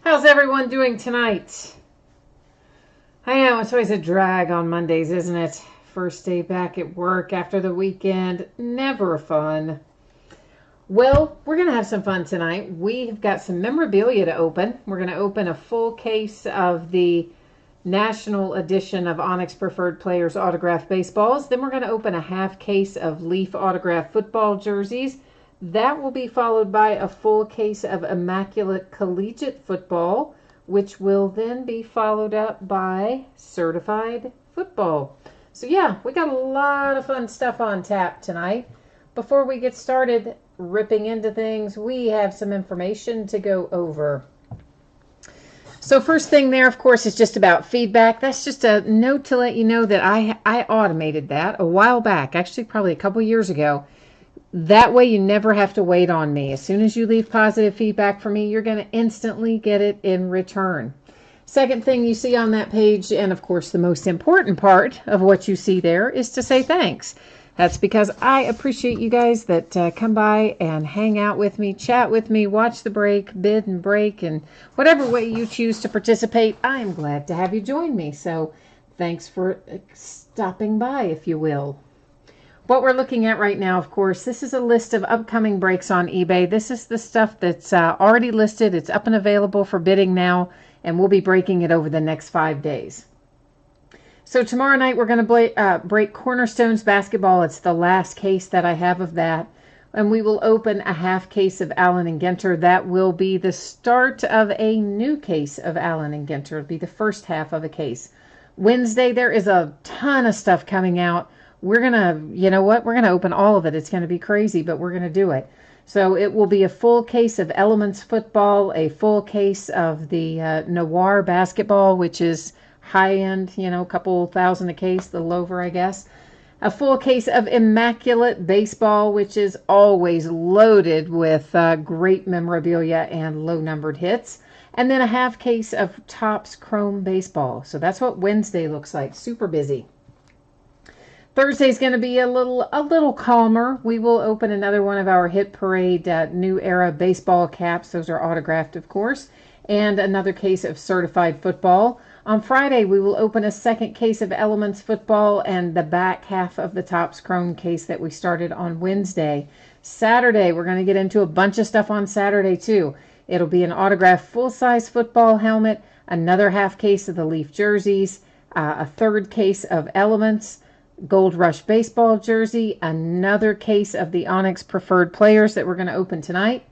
How's everyone doing tonight? I know, it's always a drag on Mondays, isn't it? First day back at work after the weekend. Never fun. Well, we're going to have some fun tonight. We've got some memorabilia to open. We're going to open a full case of the National Edition of Onyx Preferred Players Autographed Baseballs. Then we're going to open a half case of Leaf Autographed Football Jerseys. That will be followed by a full case of Immaculate Collegiate Football, which will then be followed up by Certified Football. So yeah, we got a lot of fun stuff on tap tonight. Before we get started ripping into things, we have some information to go over. So first thing there, of course, is just about feedback. That's just a note to let you know that I automated that a while back, actually probably a couple years ago. That way you never have to wait on me. As soon as you leave positive feedback for me, you're going to instantly get it in return. Second thing you see on that page, and of course the most important part of what you see there, is to say thanks. That's because I appreciate you guys that come by and hang out with me, chat with me, watch the break, bid and break, and whatever way you choose to participate, I am glad to have you join me. So thanks for stopping by, if you will. What we're looking at right now, of course, this is a list of upcoming breaks on eBay. This is the stuff that's already listed. It's up and available for bidding now, and we'll be breaking it over the next 5 days. So tomorrow night, we're going to break Cornerstones basketball. It's the last case that I have of that. And we will open a half case of Allen and Ginter. That will be the start of a new case of Allen and Ginter. It'll be the first half of a case. Wednesday, there is a ton of stuff coming out. We're going to, you know what, we're going to open all of it. It's going to be crazy, but we're going to do it. So it will be a full case of Elements football, a full case of the Noir basketball, which is high-end, you know, a couple thousand a case, a little over, I guess. A full case of Immaculate baseball, which is always loaded with great memorabilia and low-numbered hits. And then a half case of Topps Chrome baseball. So that's what Wednesday looks like. Super busy. Thursday's going to be a little calmer. We will open another one of our Hit Parade New Era baseball caps. Those are autographed, of course. And another case of Certified Football. On Friday, we will open a second case of Elements football and the back half of the Topps Chrome case that we started on Wednesday. Saturday, we're going to get into a bunch of stuff on Saturday, too. It'll be an autographed full-size football helmet, another half case of the Leaf jerseys, a third case of Elements, Gold Rush baseball jersey, another case of the Onyx Preferred Players that we're going to open tonight.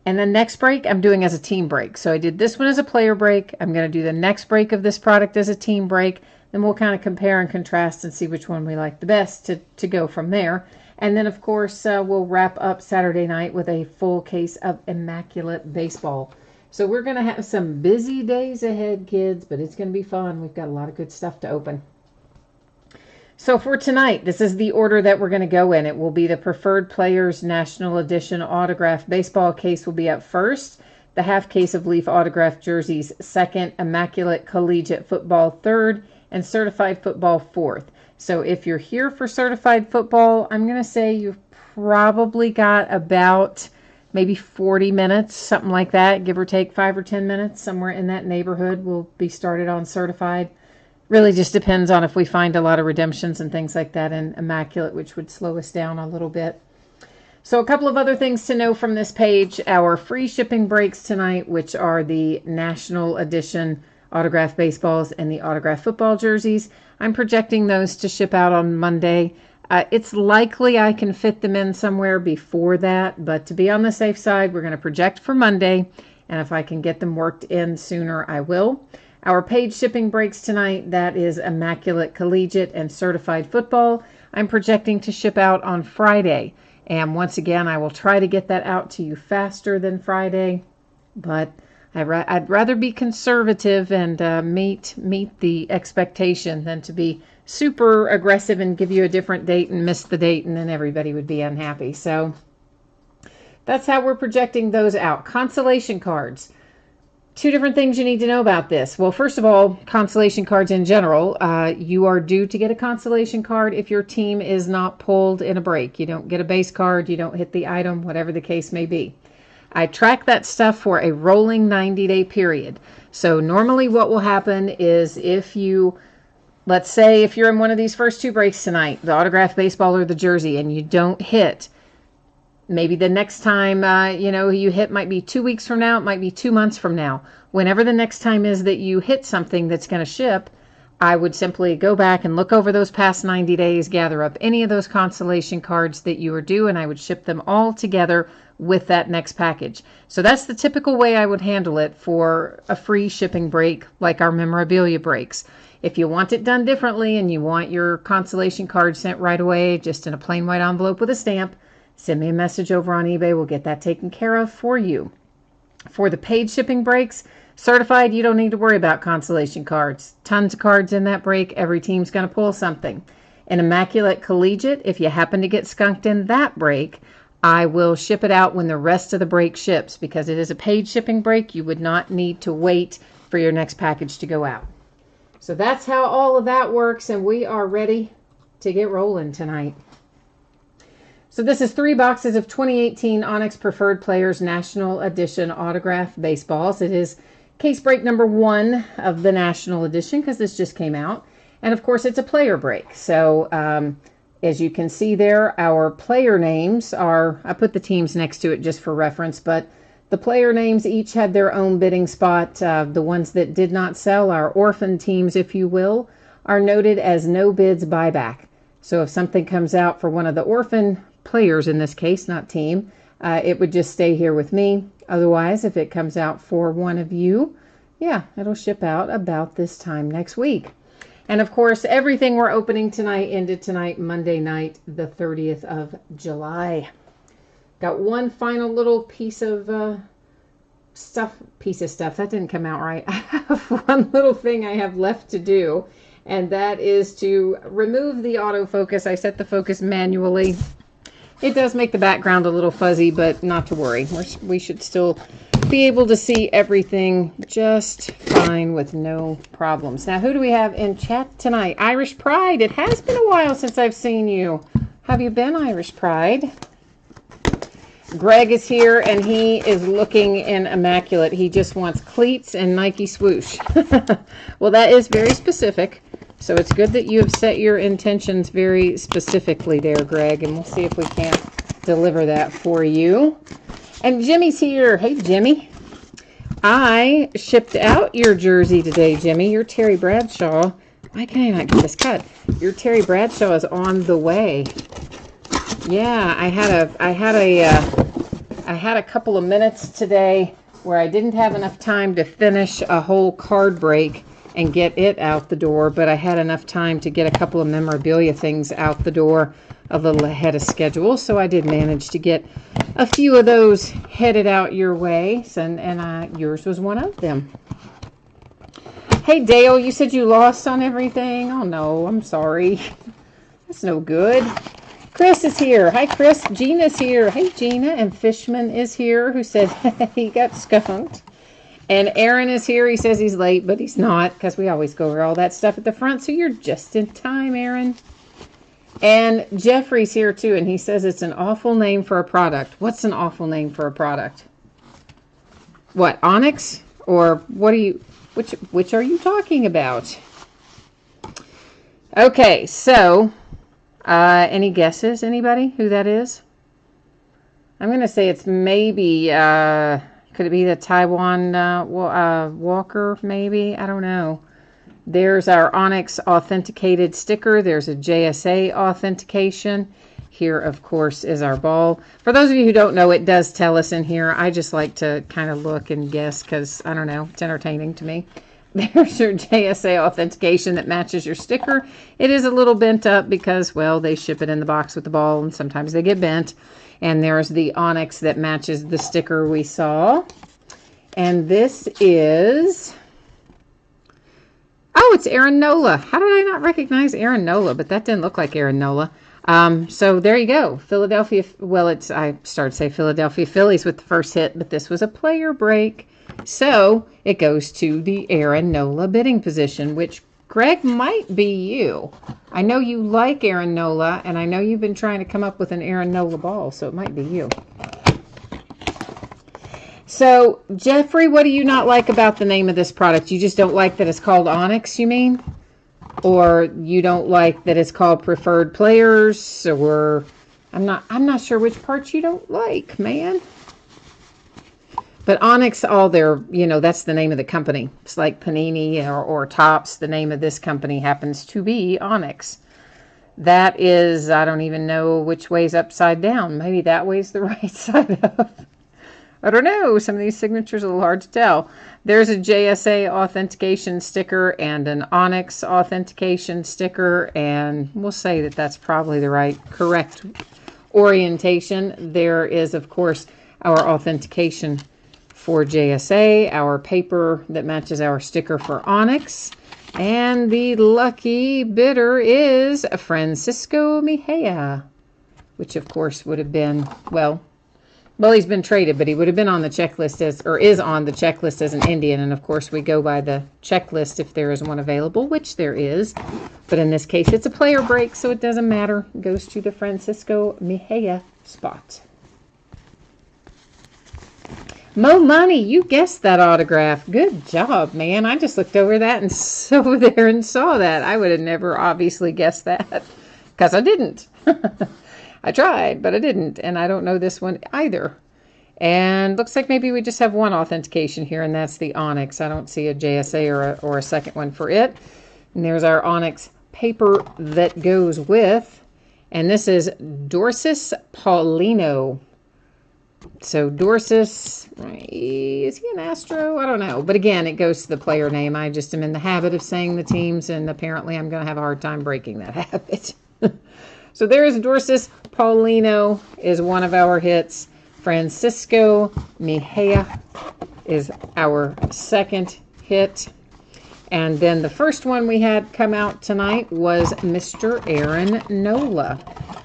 And the next break I'm doing as a team break. So I did this one as a player break. I'm going to do the next break of this product as a team break. Then we'll kind of compare and contrast and see which one we like the best to go from there. And then, of course, we'll wrap up Saturday night with a full case of Immaculate baseball. So we're going to have some busy days ahead, kids, but it's going to be fun. We've got a lot of good stuff to open. So for tonight, this is the order that we're going to go in. It will be the Preferred Players National Edition Autographed Baseball case will be up first. The half case of Leaf Autographed Jerseys second. Immaculate Collegiate Football third. And Certified Football fourth. So if you're here for Certified Football, I'm going to say you've probably got about maybe 40 minutes, something like that. Give or take 5 or 10 minutes, somewhere in that neighborhood. We'll be started on Certified. Really just depends on if we find a lot of redemptions and things like that in Immaculate, which would slow us down a little bit. So a couple of other things to know from this page. Our free shipping breaks tonight, which are the National Edition autographed baseballs and the autographed football jerseys. I'm projecting those to ship out on Monday. It's likely I can fit them in somewhere before that, but to be on the safe side, we're going to project for Monday, and if I can get them worked in sooner, I will. Our paid shipping breaks tonight, that is Immaculate Collegiate and Certified Football. I'm projecting to ship out on Friday. And once again, I will try to get that out to you faster than Friday. But I'd rather be conservative and meet the expectation than to be super aggressive and give you a different date and miss the date, and then everybody would be unhappy. So that's how we're projecting those out. Consolation cards. Two different things you need to know about this. Well, first of all, consolation cards in general. You are due to get a consolation card if your team is not pulled in a break. You don't get a base card, you don't hit the item, whatever the case may be. I track that stuff for a rolling 90-day period. So normally what will happen is if you, let's say if you're in one of these first two breaks tonight, the autographed baseball or the jersey, and you don't hit, maybe the next time, you hit might be 2 weeks from now. It might be 2 months from now. Whenever the next time is that you hit something that's going to ship, I would simply go back and look over those past 90 days, gather up any of those consolation cards that you are due, and I would ship them all together with that next package. So that's the typical way I would handle it for a free shipping break like our memorabilia breaks. If you want it done differently and you want your consolation card sent right away, just in a plain white envelope with a stamp, send me a message over on eBay. We'll get that taken care of for you. For the paid shipping breaks, certified, you don't need to worry about consolation cards. Tons of cards in that break. Every team's going to pull something. An immaculate collegiate, if you happen to get skunked in that break, I will ship it out when the rest of the break ships. Because it is a paid shipping break, you would not need to wait for your next package to go out. So that's how all of that works, and we are ready to get rolling tonight. So this is 3 boxes of 2018 Onyx Preferred Players National Edition Autograph Baseballs. It is case break number 1 of the National Edition because this just came out. And of course, it's a player break. So as you can see there, our player names are, I put the teams next to it just for reference, but the player names each had their own bidding spot. The ones that did not sell, our orphan teams, if you will, are noted as no bids buyback. So if something comes out for one of the orphan players, in this case, not team, it would just stay here with me. Otherwise, if it comes out for one of you, yeah, it'll ship out about this time next week. And of course, everything we're opening tonight ended tonight, Monday night, the 30th of July. Got one final little piece of stuff. That didn't come out right. I have one little thing I have left to do, and that is to remove the autofocus. I set the focus manually. It does make the background a little fuzzy, but not to worry. We should still be able to see everything just fine with no problems. Now, who do we have in chat tonight? Irish Pride. It has been a while since I've seen you. Have you been, Irish Pride? Greg is here, and he is looking in immaculate. He just wants cleats and Nike swoosh. Well, that is very specific. So it's good that you have set your intentions very specifically there, Greg, and we'll see if we can't deliver that for you. And Jimmy's here. Hey, Jimmy. I shipped out your jersey today, Jimmy. Your Terry Bradshaw. Why can I not get this cut? Your Terry Bradshaw is on the way. Yeah, I had a couple of minutes today where I didn't have enough time to finish a whole card break and get it out the door, but I had enough time to get a couple of memorabilia things out the door a little ahead of schedule, so I did manage to get a few of those headed out your way, and yours was one of them. Hey, Dale, you said you lost on everything? Oh, no, I'm sorry. That's no good. Chris is here. Hi, Chris. Gina's here. Hey, Gina. And Fishman is here, who said he got skunked. And Aaron is here. He says he's late, but he's not, because we always go over all that stuff at the front, so you're just in time, Aaron. And Jeffrey's here, too, and he says it's an awful name for a product. What's an awful name for a product? What, Onyx? Or what are you... Which are you talking about? Okay, so any guesses? Anybody who that is? I'm going to say it's maybe, could it be the Taiwan Walker, maybe? I don't know. There's our Onyx authenticated sticker. There's a JSA authentication. Here, of course, is our ball. For those of you who don't know, it does tell us in here. I just like to kind of look and guess because, I don't know, it's entertaining to me. There's your JSA authentication that matches your sticker. It is a little bent up because, well, they ship it in the box with the ball and sometimes they get bent. And there's the Onyx that matches the sticker we saw. And this is... Oh, it's Aaron Nola. How did I not recognize Aaron Nola? But that didn't look like Aaron Nola. So there you go. Philadelphia, well, I started to say Philadelphia Phillies with the first hit, but this was a player break. So it goes to the Aaron Nola bidding position, which, Greg, might be you. I know you like Aaron Nola, and I know you've been trying to come up with an Aaron Nola ball, so it might be you. So, Jeffrey, what do you not like about the name of this product? You just don't like that it's called Onyx, you mean? Or you don't like that it's called Preferred Players? Or I'm not sure which parts you don't like, man. But Onyx, all their, that's the name of the company. It's like Panini or Topps. The name of this company happens to be Onyx. That is, I don't even know which way's upside down. Maybe that way's the right side up. I don't know. Some of these signatures are a little hard to tell. There's a JSA authentication sticker and an Onyx authentication sticker, and we'll say that that's probably the correct orientation. There is, of course, our authentication for JSA, our paper that matches our sticker for Onyx, and the lucky bidder is Francisco Mejia, which of course would have been, well, he's been traded, but he would have been on the checklist is on the checklist as an Indian. And of course, we go by the checklist if there is one available, which there is. But in this case, it's a player break, so it doesn't matter. It goes to the Francisco Mejia spot. Mo Money, you guessed that autograph. Good job, man. I just looked over that and over there and saw that. I would have never obviously guessed that because I didn't. I tried, but I didn't, and I don't know this one either. And looks like maybe we just have one authentication here, and that's the Onyx. I don't see a JSA or a second one for it. And there's our Onyx paper that goes with, and this is Dorsis Paulino. So Dorsis, is he an Astro? I don't know. But again, it goes to the player name. I just am in the habit of saying the teams, and apparently I'm going to have a hard time breaking that habit. So there's Dorsis Paulino is one of our hits. Francisco Mejia is our second hit. And then the first one we had come out tonight was Mr. Aaron Nola.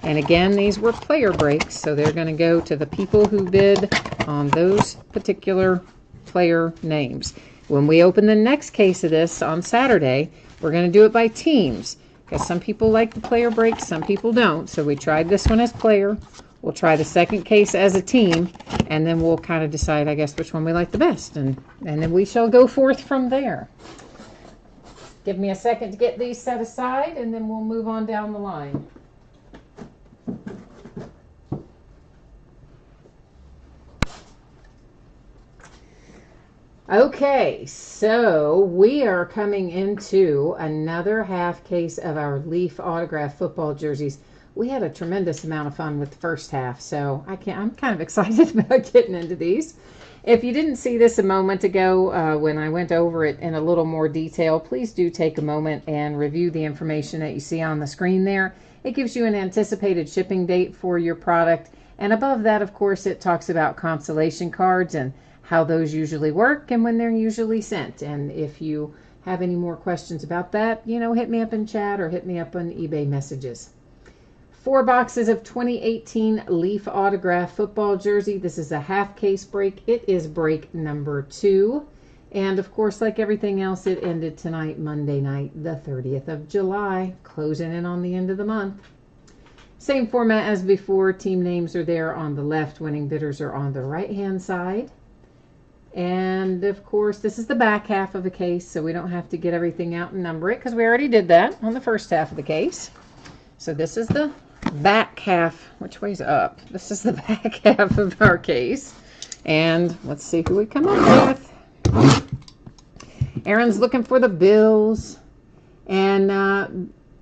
And again, these were player breaks, so they're going to go to the people who bid on those particular player names. When we open the next case of this on Saturday, we're going to do it by teams. Because some people like the player breaks, some people don't. So we tried this one as player. We'll try the second case as a team. And then we'll kind of decide, I guess, which one we like the best. And then we shall go forth from there. Give me a second to get these set aside, and then we'll move on down the line. Okay, so we are coming into another half case of our Leaf autograph football jerseys. We had a tremendous amount of fun with the first half, so I'm kind of excited about getting into these. If you didn't see this a moment ago when I went over it in a little more detail, please do take a moment and review the information that you see on the screen there. It gives you an anticipated shipping date for your product, and above that, of course, it talks about consolation cards and how those usually work and when they're usually sent. And if you have any more questions about that, hit me up in chat or hit me up on eBay messages. 4 boxes of 2018 Leaf autograph football jersey. This is a half case break. It is break number 2. And of course, like everything else, it ended tonight, Monday night, the 30th of July, closing in on the end of the month. Same format as before. Team names are there on the left. Winning bidders are on the right-hand side. And of course, this is the back half of the case, so we don't have to get everything out and number it because we already did that on the first half of the case. So this is the back half. Which way's up? This is the back half of our case. And let's see who we come up with. Aaron's looking for the Bills. And,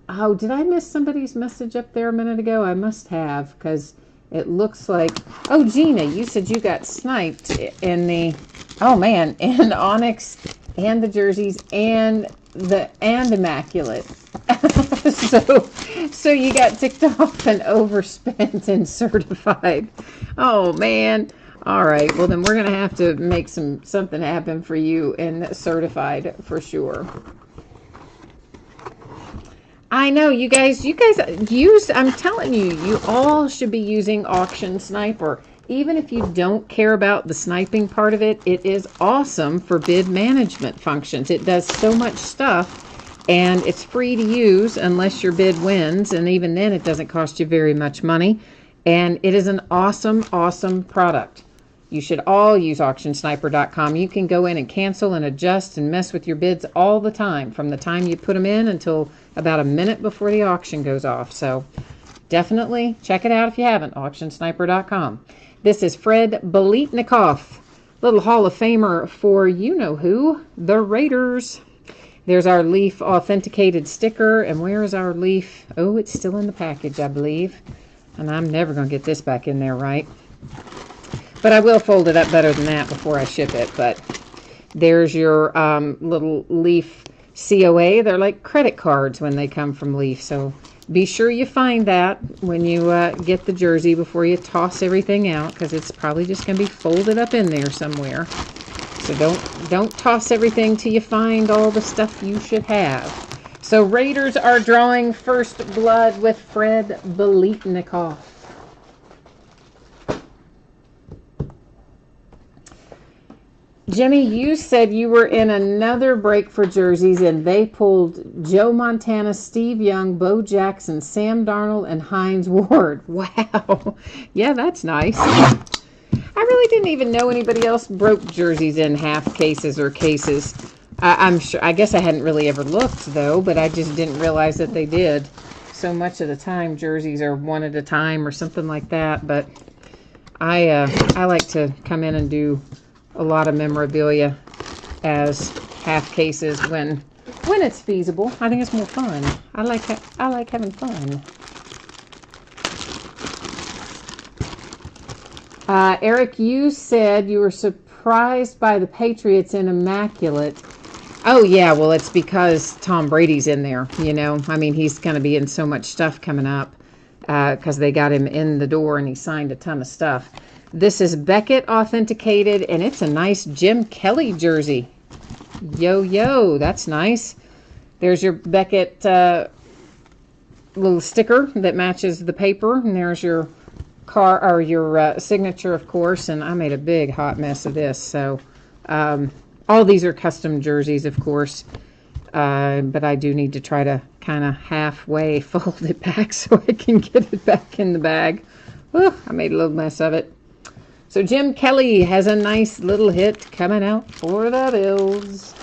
oh, did I miss somebody's message up there a minute ago? I must have, because it looks like, oh, Gina, you said you got sniped in the, oh man, in Onyx and the jerseys and immaculate. so you got ticked off and overspent and certified. Oh man. All right. Well, then we're going to have to make something happen for you and certified for sure. I know you guys use, I'm telling you, you all should be using Auction Sniper. Even if you don't care about the sniping part of it, it is awesome for bid management functions. It does so much stuff, and it's free to use unless your bid wins, and even then it doesn't cost you very much money. And it is an awesome, awesome product. You should all use auctionsniper.com. You can go in and cancel and adjust and mess with your bids all the time, from the time you put them in until about a minute before the auction goes off. So definitely check it out if you haven't, auctionsniper.com. This is Fred Biletnikoff, little Hall of Famer for you-know-who, the Raiders. There's our Leaf authenticated sticker, and where is our Leaf? Oh, it's still in the package, I believe. And I'm never going to get this back in there right. But I will fold it up better than that before I ship it. But there's your little Leaf COA. They're like credit cards when they come from Leaf. So be sure you find that when you get the jersey before you toss everything out, because it's probably just going to be folded up in there somewhere. So don't toss everything till you find all the stuff you should have. So Raiders are drawing first blood with Fred Biletnikoff. Jimmy, you said you were in another break for jerseys, and they pulled Joe Montana, Steve Young, Bo Jackson, Sam Darnold, and Hines Ward. Wow. Yeah, that's nice. I really didn't even know anybody else broke jerseys in half cases or cases. I'm sure. I guess I hadn't really ever looked, though, but I just didn't realize that they did. So much of the time, jerseys are one at a time or something like that. But I like to come in and do a lot of memorabilia as half cases when it's feasible. I think it's more fun. I like having fun. Eric, you said you were surprised by the Patriots in immaculate. Oh yeah, well it's because Tom Brady's in there. You know, I mean he's going to be in so much stuff coming up because they got him in the door and he signed a ton of stuff. This is Beckett authenticated, and it's a nice Jim Kelly jersey. Yo, that's nice. There's your Beckett little sticker that matches the paper, and there's your your signature, of course. And I made a big hot mess of this, so all these are custom jerseys, of course. But I do need to try to kind of halfway fold it back so I can get it back in the bag. Whew, I made a little mess of it. So Jim Kelly has a nice little hit coming out for the Bills.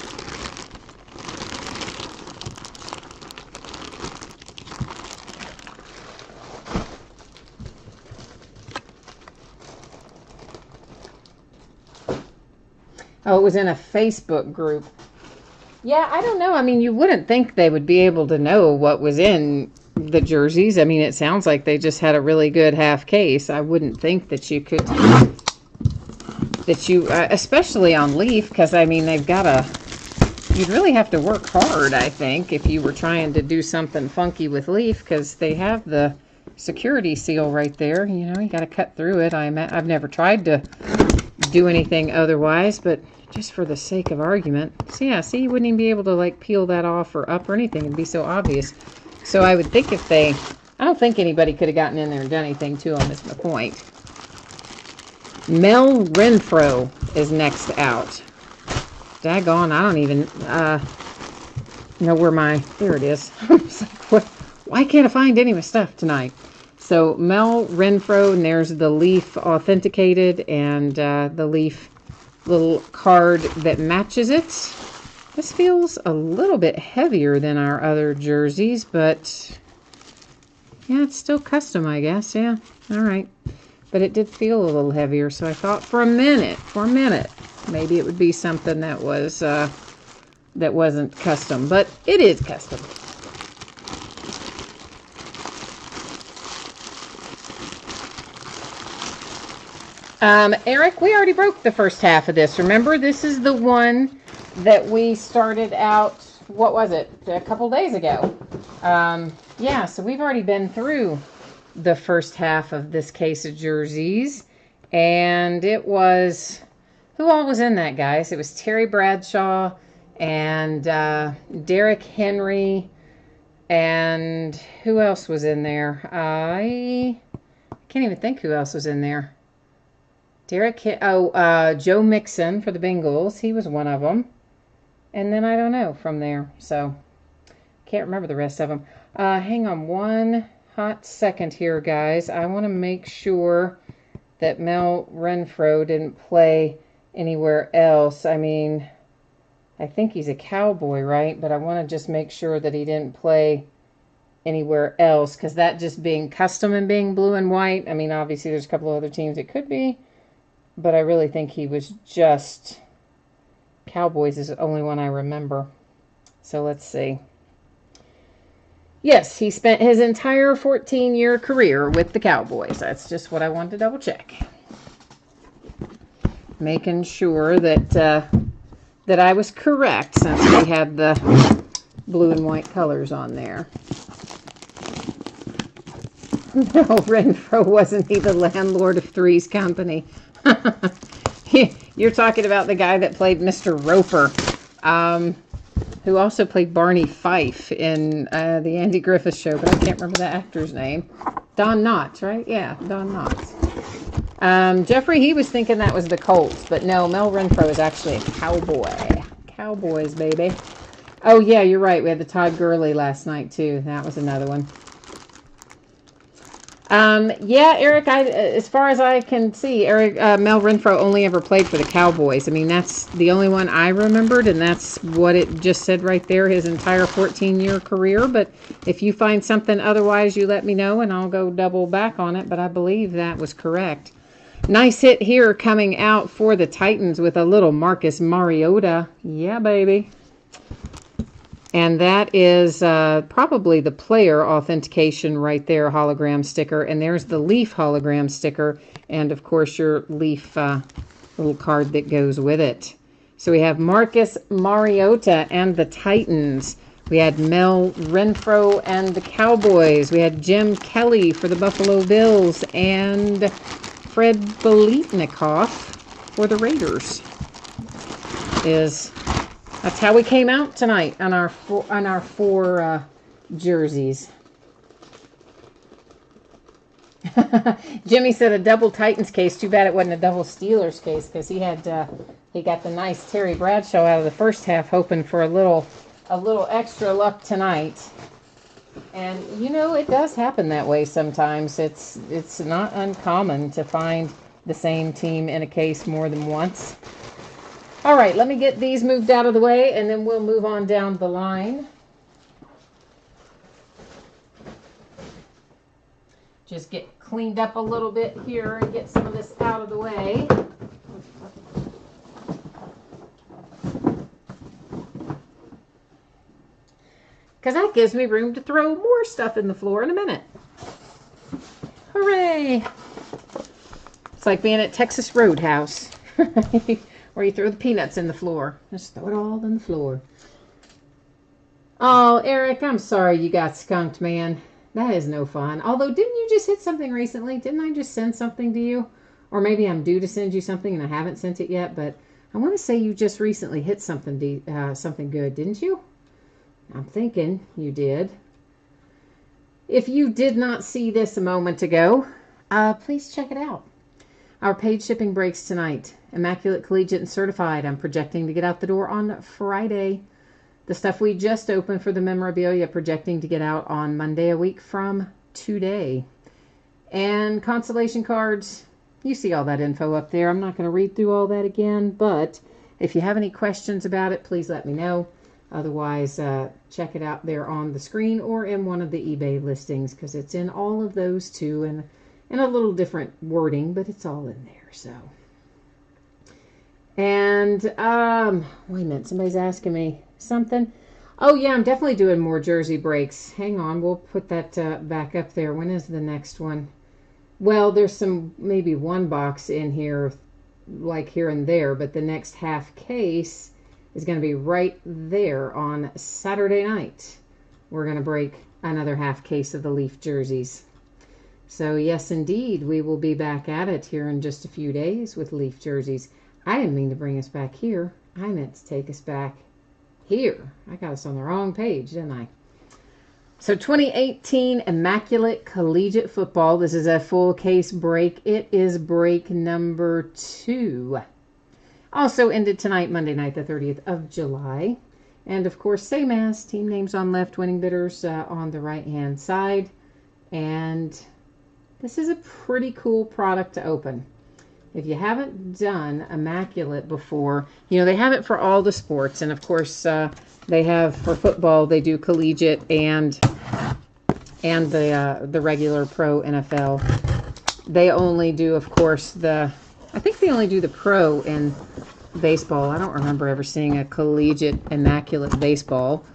Oh, it was in a Facebook group. Yeah, I don't know. I mean, you wouldn't think they would be able to know what was in the jerseys. I mean, it sounds like they just had a really good half case. I wouldn't think that you could, especially on Leaf, because I mean, you'd really have to work hard, I think, if you were trying to do something funky with Leaf, because they have the security seal right there. You know, you got to cut through it. I've never tried to do anything otherwise, but just for the sake of argument. So yeah, see, you wouldn't even be able to like peel that off or up or anything. It'd be so obvious. So I would think I don't think anybody could have gotten in there and done anything to them, is my point. Mel Renfro is next out. Daggone, I don't even know where there it is. I was like, what? Why can't I find any of my stuff tonight? So Mel Renfro, and there's the Leaf authenticated and the Leaf little card that matches it. This feels a little bit heavier than our other jerseys, but yeah, it's still custom, I guess. Yeah, all right. But it did feel a little heavier, so I thought for a minute, maybe it would be something that was that wasn't custom, but it is custom. Eric, we already broke the first half of this. Remember, this is the one that we started out, what was it, a couple days ago. Yeah, so we've already been through the first half of this case of jerseys. And it was, who all was in that, guys? It was Terry Bradshaw and Derrick Henry. And who else was in there? I can't even think who else was in there. Joe Mixon for the Bengals. He was one of them. And then I don't know from there. So, can't remember the rest of them. Hang on one hot second here, guys. I want to make sure that Mel Renfro didn't play anywhere else. I mean, I think he's a Cowboy, right? But I want to just make sure that he didn't play anywhere else, because that just being custom and being blue and white, I mean, obviously there's a couple of other teams it could be, but I really think he was just Cowboys is the only one I remember. So let's see. Yes, he spent his entire 14-year career with the Cowboys. That's just what I wanted to double check. Making sure that that I was correct, since we had the blue and white colors on there. No, Renfro wasn't he the landlord of Three's Company? You're talking about the guy that played Mr. Roper, who also played Barney Fife in the Andy Griffith Show, but I can't remember the actor's name. Don Knotts, right? Yeah, Don Knotts. Jeffrey, he was thinking that was the Colts, but no, Mel Renfro is actually a Cowboy. Cowboys, baby. Oh, yeah, you're right. We had the Todd Gurley last night, too. That was another one. Yeah, Eric, as far as I can see, Mel Renfro only ever played for the Cowboys. I mean, that's the only one I remembered, and that's what it just said right there, his entire 14-year career. But if you find something otherwise, you let me know, and I'll go double back on it. But I believe that was correct. Nice hit here coming out for the Titans with a little Marcus Mariota. Yeah, baby. And that is probably the player authentication right there, hologram sticker. And there's the Leaf hologram sticker. And, of course, your Leaf little card that goes with it. So we have Marcus Mariota and the Titans. We had Mel Renfro and the Cowboys. We had Jim Kelly for the Buffalo Bills. And Fred Biletnikoff for the Raiders. That's how we came out tonight on our four jerseys. Jimmy said a double Titans case. Too bad it wasn't a double Steelers case, because he got the nice Terry Bradshaw out of the first half, hoping for a little extra luck tonight. And you know, it does happen that way sometimes. It's not uncommon to find the same team in a case more than once. All right, let me get these moved out of the way, and then we'll move on down the line. Just get cleaned up a little bit here and get some of this out of the way. Because that gives me room to throw more stuff in the floor in a minute. Hooray! It's like being at Texas Roadhouse. Where you throw the peanuts in the floor. Just throw it all in the floor. Oh, Eric, I'm sorry you got skunked, man. That is no fun. Although, didn't you just hit something recently? Didn't I just send something to you? Or maybe I'm due to send you something and I haven't sent it yet. But I want to say you just recently hit something good, didn't you? I'm thinking you did. If you did not see this a moment ago, please check it out. Our paid shipping breaks tonight. Immaculate, Collegiate, and Certified. I'm projecting to get out the door on Friday. The stuff we just opened for the memorabilia, projecting to get out on Monday, a week from today. And consolation cards, you see all that info up there. I'm not going to read through all that again, but if you have any questions about it, please let me know. Otherwise, check it out there on the screen or in one of the eBay listings, because it's in all of those too, and in a little different wording, but it's all in there. So, and wait a minute, somebody's asking me something. Oh yeah, I'm definitely doing more jersey breaks. Hang on, we'll put that back up there. When is the next one? Well, there's maybe one box in here, like here and there, but the next half case is going to be right there on Saturday night. We're going to break another half case of the Leaf jerseys. So yes, indeed, we will be back at it here in just a few days with Leaf jerseys. I didn't mean to bring us back here. I meant to take us back here. I got us on the wrong page, didn't I? So 2018 Immaculate Collegiate Football. This is a full case break. It is break number 2. Also ended tonight, Monday night, the 30th of July. And of course, same as team names on left, winning bidders on the right-hand side. And this is a pretty cool product to open. if you haven't done Immaculate before, you know, they have it for all the sports. And of course, they have for football, they do collegiate and the regular pro NFL. They only do, of course, I think they only do the pro in baseball. I don't remember ever seeing a collegiate Immaculate baseball.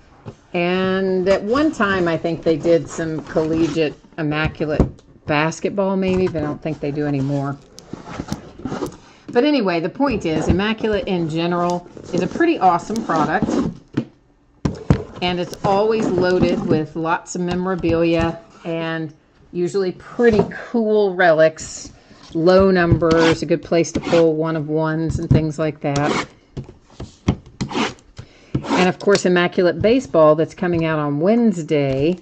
And at one time, I think they did some collegiate Immaculate basketball maybe, but I don't think they do anymore. But anyway, the point is, Immaculate in general is a pretty awesome product. And it's always loaded with lots of memorabilia and usually pretty cool relics, low numbers, a good place to pull one of ones and things like that. And of course, Immaculate Baseball that's coming out on Wednesday.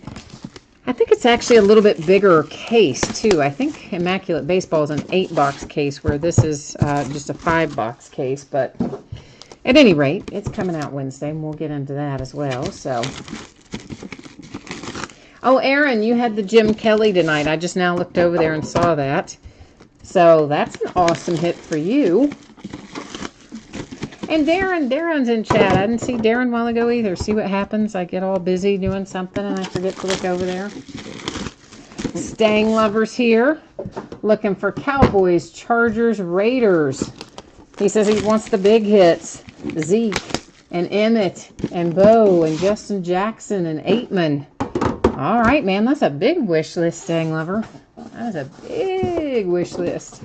I think it's actually a little bit bigger case too. I think Immaculate Baseball is an 8-box case where this is just a 5-box case. But at any rate, it's coming out Wednesday, and we'll get into that as well. So, oh, Aaron, you had the Jim Kelly tonight. I just now looked over there and saw that. So that's an awesome hit for you. And Darren's in chat. I didn't see Darren a while ago either. See what happens? I get all busy doing something and I forget to look over there. Stang Lovers here. Looking for Cowboys, Chargers, Raiders. He says he wants the big hits. Zeke and Emmett and Bo and Justin Jackson and Aitman. All right, man. That's a big wish list, Stang Lover. That is a big wish list.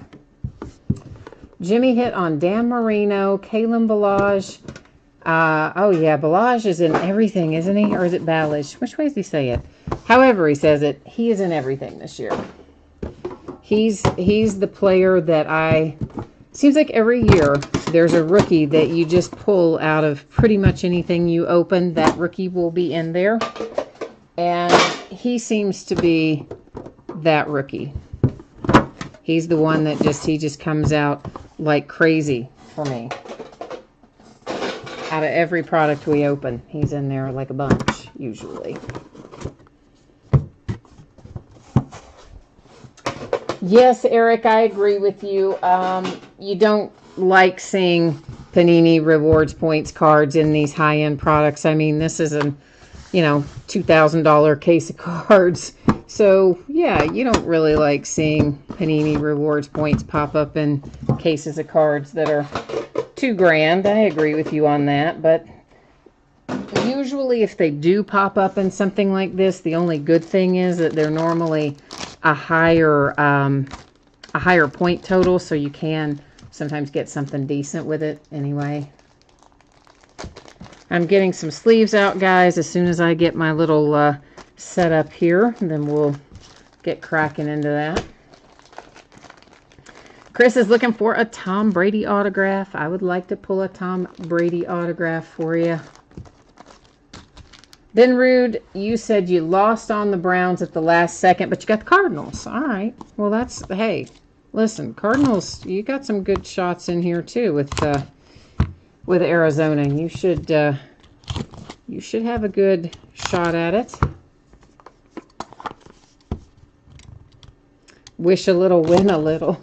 Jimmy hit on Dan Marino, Kalen Ballage. Oh, yeah, Ballage is in everything, isn't he? Or is it Ballage? Which way does he say it? However he says it, he is in everything this year. He's the player that seems like every year there's a rookie that you just pull out of pretty much anything you open. That rookie will be in there. And he seems to be that rookie. He's the one that he just comes out like crazy for me. Out of every product we open, he's in there like a bunch, usually. Yes, Eric, I agree with you. You don't like seeing Panini rewards points cards in these high-end products. I mean, this is a, $2,000 case of cards. So, yeah, you don't really like seeing Panini rewards points pop up in cases of cards that are $2,000. I agree with you on that. But usually if they do pop up in something like this, the only good thing is that they're normally a higher point total, so you can sometimes get something decent with it anyway. I'm getting some sleeves out, guys, as soon as I get my little set up here, and then we'll get cracking into that. Chris is looking for a Tom Brady autograph. I would like to pull a Tom Brady autograph for you. Then Rude, you said you lost on the Browns at the last second, but you got the Cardinals. All right. Well, hey, listen, Cardinals, you got some good shots in here too with Arizona. You should have a good shot at it. Wish a little, win a little.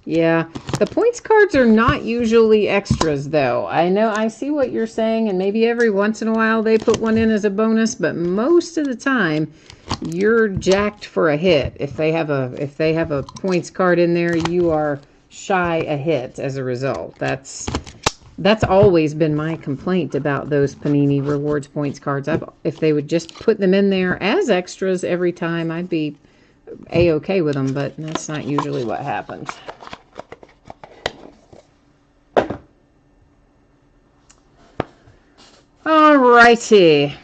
Yeah, the points cards are not usually extras, though. I see what you're saying, and maybe every once in a while they put one in as a bonus, but most of the time you're jacked for a hit. If they have a points card in there, you are shy a hit as a result. That's always been my complaint about those Panini rewards points cards. If they would just put them in there as extras every time, I'd be a-okay with them, but that's not usually what happens. Alrighty.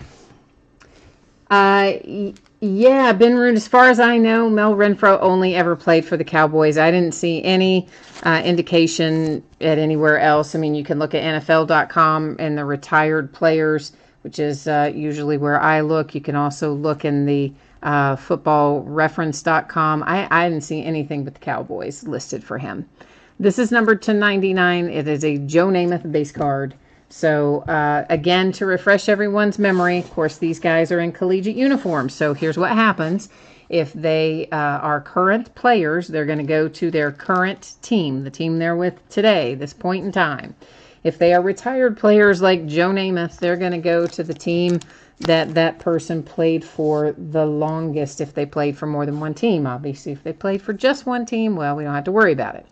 Yeah, Ben Roon, as far as I know, Mel Renfro only ever played for the Cowboys. I didn't see any indication at anywhere else. I mean, you can look at NFL.com and the retired players, which is usually where I look. You can also look in the footballreference.com. I didn't see anything but the Cowboys listed for him. This is numbered to 99. It is a Joe Namath base card. So, again, to refresh everyone's memory, of course, these guys are in collegiate uniforms. So here's what happens. If they are current players, they're going to go to their current team, the team they're with today, this point in time. If they are retired players like Joe Namath, they're going to go to the team that that person played for the longest, if they played for more than one team. Obviously, if they played for just one team, well, we don't have to worry about it.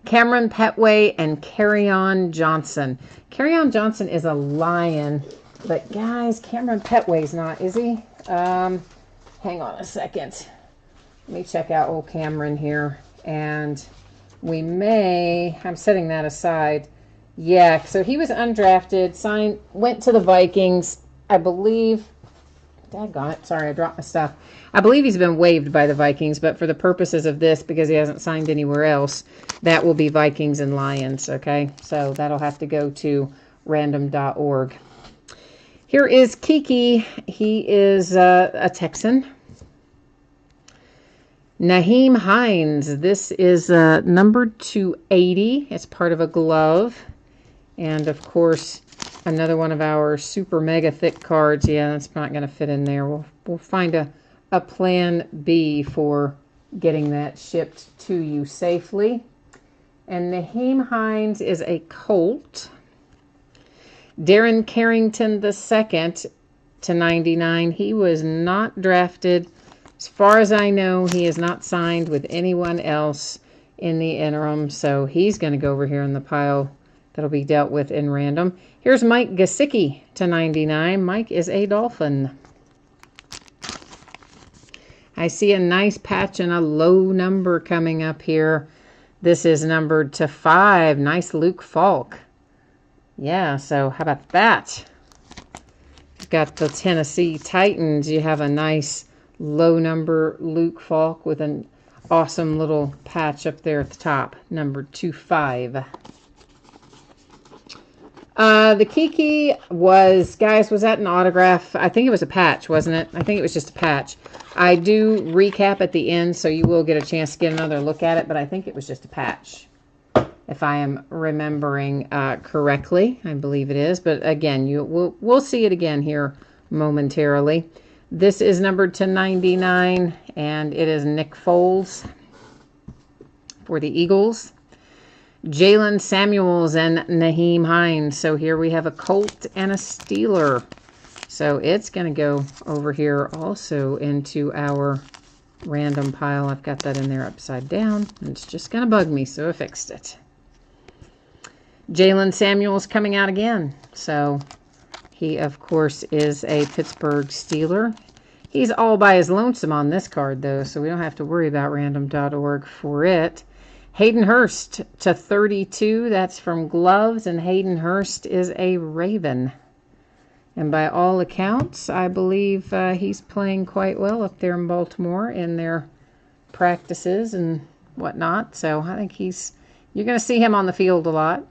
Cameron Petway and Carry-On Johnson. Carry-On Johnson is a Lion, but guys, Cameron Petway's not, is he? Hang on a second. Let me check out old Cameron here. And we may, I'm setting that aside. Yeah, so he was undrafted, signed, went to the Vikings, I believe. Daggone it, sorry, I dropped my stuff. I believe he's been waived by the Vikings, but for the purposes of this, because he hasn't signed anywhere else, that will be Vikings and Lions, okay? So that'll have to go to random.org. Here is Kiki. He is a Texan. Nyheim Hines. This is number 280. It's part of a glove. And, of course, another one of our super mega thick cards. Yeah, that's not going to fit in there. We'll find a plan B for getting that shipped to you safely. And Nyheim Hines is a Colt. Darren Carrington II to 99. He was not drafted. As far as I know, he is not signed with anyone else in the interim. So he's going to go over here in the pile that'll be dealt with in random. Here's Mike Gesicki to 99. Mike is a Dolphin. I see a nice patch and a low number coming up here. This is numbered to 5. Nice Luke Falk. Yeah, so how about that? You've got the Tennessee Titans. You have a nice low number Luke Falk with an awesome little patch up there at the top. Number 25. The Kiki was, guys, was that an autograph? I think it was a patch, wasn't it? I think it was just a patch. I do recap at the end, so you will get a chance to get another look at it, but I think it was just a patch, if I am remembering correctly. I believe it is, but again, we'll see it again here momentarily. This is numbered to 99, and it is Nick Foles for the Eagles. Jalen Samuels and Nyheim Hines. So here we have a Colt and a Steeler. So it's going to go over here also into our random pile. I've got that in there upside down. And it's just going to bug me, so I fixed it. Jalen Samuels coming out again. So he, of course, is a Pittsburgh Steeler. He's all by his lonesome on this card, though, so we don't have to worry about random.org for it. Hayden Hurst to 32. That's from Gloves, and Hayden Hurst is a Raven. And by all accounts, I believe he's playing quite well up there in Baltimore in their practices and whatnot. So I think you're going to see him on the field a lot.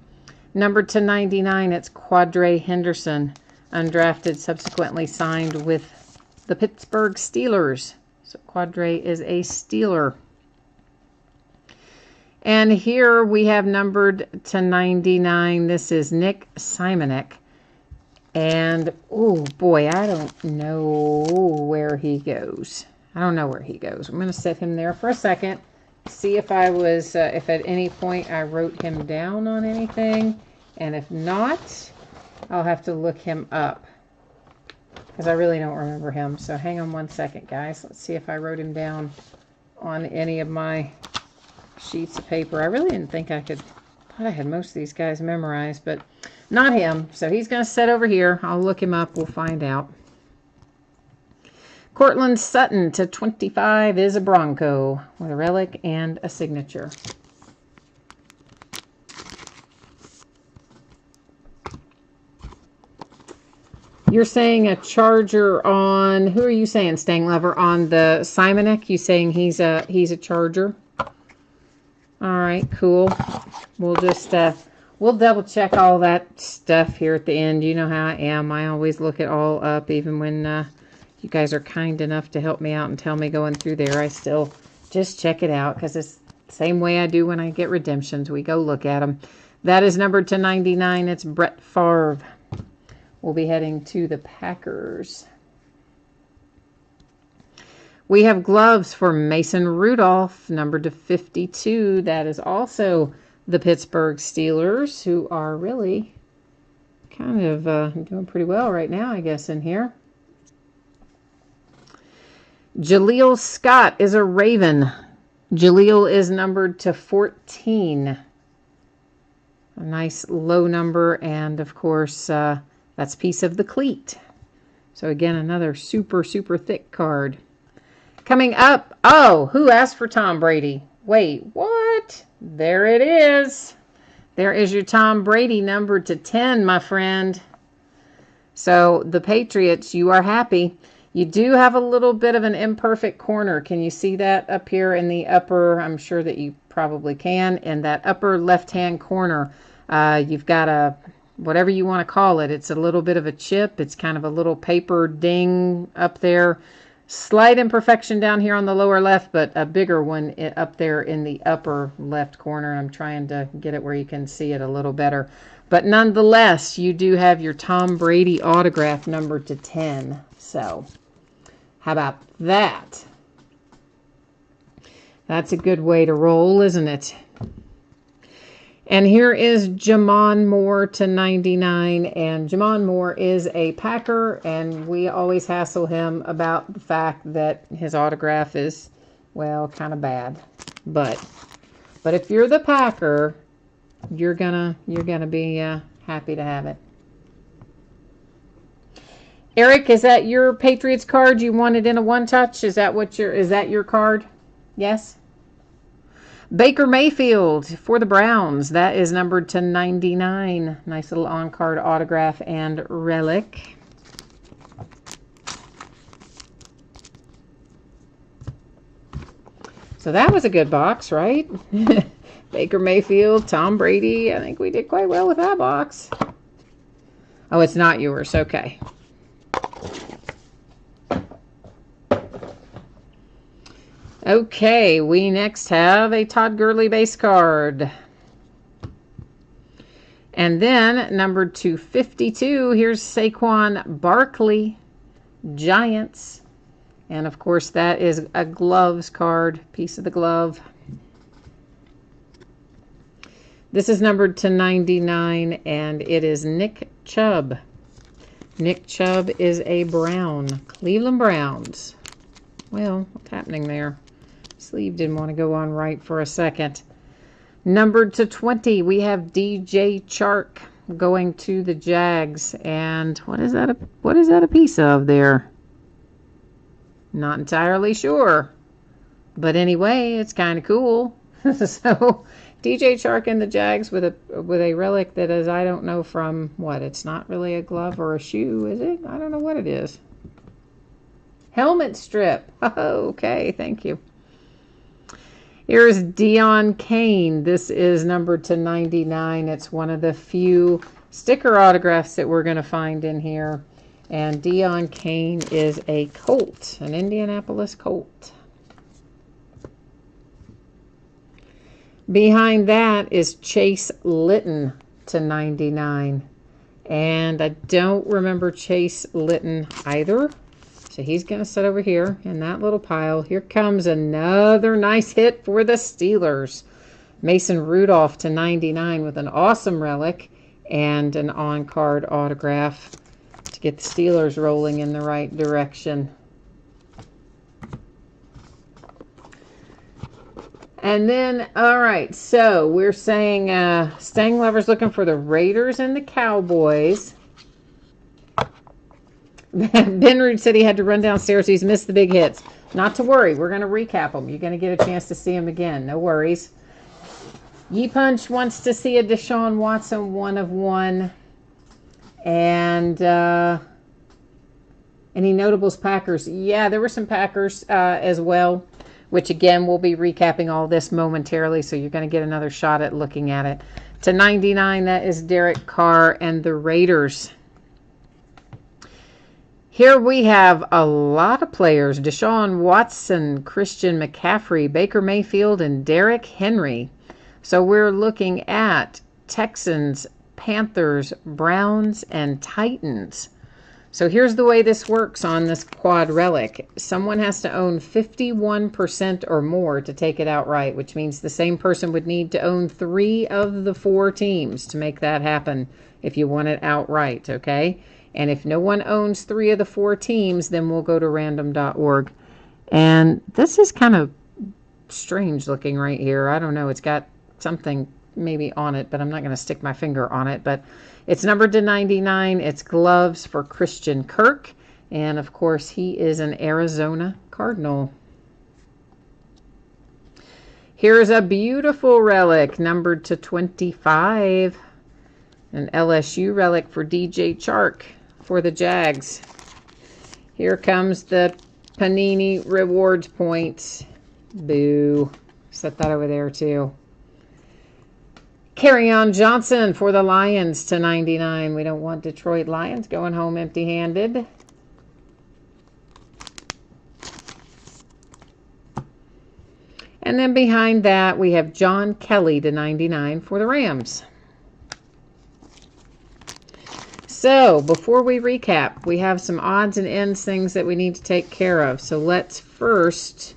Numbered to 99, it's Quadre Henderson, undrafted, subsequently signed with the Pittsburgh Steelers. So Quadre is a Steeler. And here we have numbered to 99. This is Nick Simonek. And, oh boy, I don't know where he goes. I don't know where he goes. I'm going to set him there for a second. See if I was, if at any point I wrote him down on anything. And if not, I'll have to look him up, because I really don't remember him. So hang on one second, guys. Let's see if I wrote him down on any of my sheets of paper. I really didn't think I could. Thought I had most of these guys memorized, but not him. So he's going to sit over here. I'll look him up. We'll find out. Cortland Sutton to 25 is a Bronco with a relic and a signature. You're saying a Charger on, who are you saying, Stang Lover, on the Simonek? You saying he's a Charger? All right, cool. We'll just, we'll double check all that stuff here at the end. You know how I am. I always look it all up, even when you guys are kind enough to help me out and tell me going through there. I still just check it out, because it's the same way I do when I get redemptions. We go look at them. That is numbered to 99. It's Brett Favre. We'll be heading to the Packers. We have gloves for Mason Rudolph, numbered to 52. That is also the Pittsburgh Steelers, who are really kind of doing pretty well right now, I guess, in here. Jaleel Scott is a Raven. Jaleel is numbered to 14. A nice low number, and of course, that's piece of the cleat. So again, another super, super thick card. Coming up, oh, who asked for Tom Brady? Wait, what? There it is. There is your Tom Brady, numbered to 10, my friend. So the Patriots, you are happy. You do have a little bit of an imperfect corner. Can you see that up here in the upper? I'm sure that you probably can. In that upper left-hand corner, you've got a, whatever you want to call it. It's a little bit of a chip. It's kind of a little paper ding up there. Slight imperfection down here on the lower left, but a bigger one up there in the upper left corner. I'm trying to get it where you can see it a little better. But nonetheless, you do have your Tom Brady autograph, numbered to 10. So how about that? That's a good way to roll, isn't it? And here is Jamon Moore to 99. And Jamon Moore is a Packer, and we always hassle him about the fact that his autograph is, well, kind of bad. But if you're the Packer, you're gonna be happy to have it. Eric, is that your Patriots card? You want it in a one-touch? Is that your card? Yes? Baker Mayfield for the Browns. That is numbered to 99. Nice little on-card autograph and relic. So that was a good box, right? Baker Mayfield, Tom Brady. I think we did quite well with that box. Oh, it's not yours. Okay. Okay, we next have a Todd Gurley base card. And then, numbered to 52, here's Saquon Barkley, Giants. And, of course, that is a gloves card, piece of the glove. This is numbered to 99, and it is Nick Chubb. Nick Chubb is a Brown, Cleveland Browns. Well, what's happening there? Sleeve didn't want to go on right for a second. Numbered to 20, we have DJ Chark going to the Jags. And what is that a piece of there? Not entirely sure. But anyway, it's kind of cool. So DJ Chark and the Jags with a relic that is, I don't know from what. It's not really a glove or a shoe, is it? I don't know what it is. Helmet strip. Oh, okay, thank you. Here's Deion Kane. This is numbered to 99. It's one of the few sticker autographs that we're going to find in here. And Deion Kane is a Colt, an Indianapolis Colt. Behind that is Chase Litton to 99. And I don't remember Chase Litton either. So he's going to sit over here in that little pile. Here comes another nice hit for the Steelers. Mason Rudolph to 99 with an awesome relic and an on-card autograph to get the Steelers rolling in the right direction. And then, all right, so we're saying Stang Lover's looking for the Raiders and the Cowboys. Ben Rude said he had to run downstairs. He's missed the big hits. Not to worry. We're going to recap them. You're going to get a chance to see them again. No worries. Ye Punch wants to see a Deshaun Watson 1/1. And any notables Packers? Yeah, there were some Packers as well, which again, we'll be recapping all this momentarily. So you're going to get another shot at looking at it. To 99, that is Derek Carr and the Raiders. Here we have a lot of players. Deshaun Watson, Christian McCaffrey, Baker Mayfield, and Derrick Henry. So we're looking at Texans, Panthers, Browns, and Titans. So here's the way this works on this quad relic. Someone has to own 51% or more to take it outright, which means the same person would need to own 3 of the 4 teams to make that happen if you want it outright, okay? And if no one owns 3 of the 4 teams, then we'll go to random.org. And this is kind of strange looking right here. I don't know. It's got something maybe on it, but I'm not going to stick my finger on it. But it's numbered to 99. It's gloves for Christian Kirk. And, of course, he is an Arizona Cardinal. Here's a beautiful relic numbered to 25. An LSU relic for DJ Chark for the Jags. Here comes the Panini rewards points. Boo. Set that over there, too. Kerryon Johnson for the Lions to 99. We don't want Detroit Lions going home empty-handed. And then behind that, we have John Kelly to 99 for the Rams. So, before we recap, we have some odds and ends things that we need to take care of. So, let's first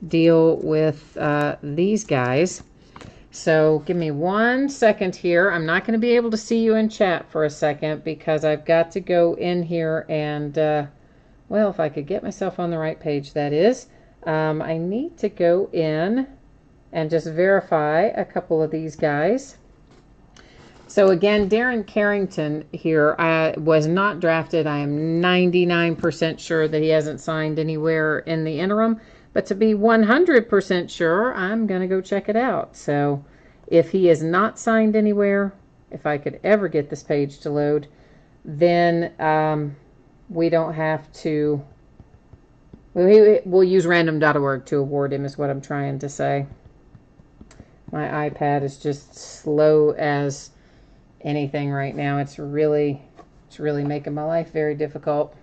deal with these guys. So give me 1 second here. I'm not going to be able to see you in chat for a second because I've got to go in here and, well, if I could get myself on the right page, that is. I need to go in and just verify a couple of these guys. So again, Darren Carrington here was not drafted. I am 99% sure that he hasn't signed anywhere in the interim. But to be 100% sure, I'm going to go check it out. So if he is not signed anywhere, if I could ever get this page to load, then we don't have to, we'll use random.org to award him is what I'm trying to say. My iPad is just slow as anything right now. It's really making my life very difficult.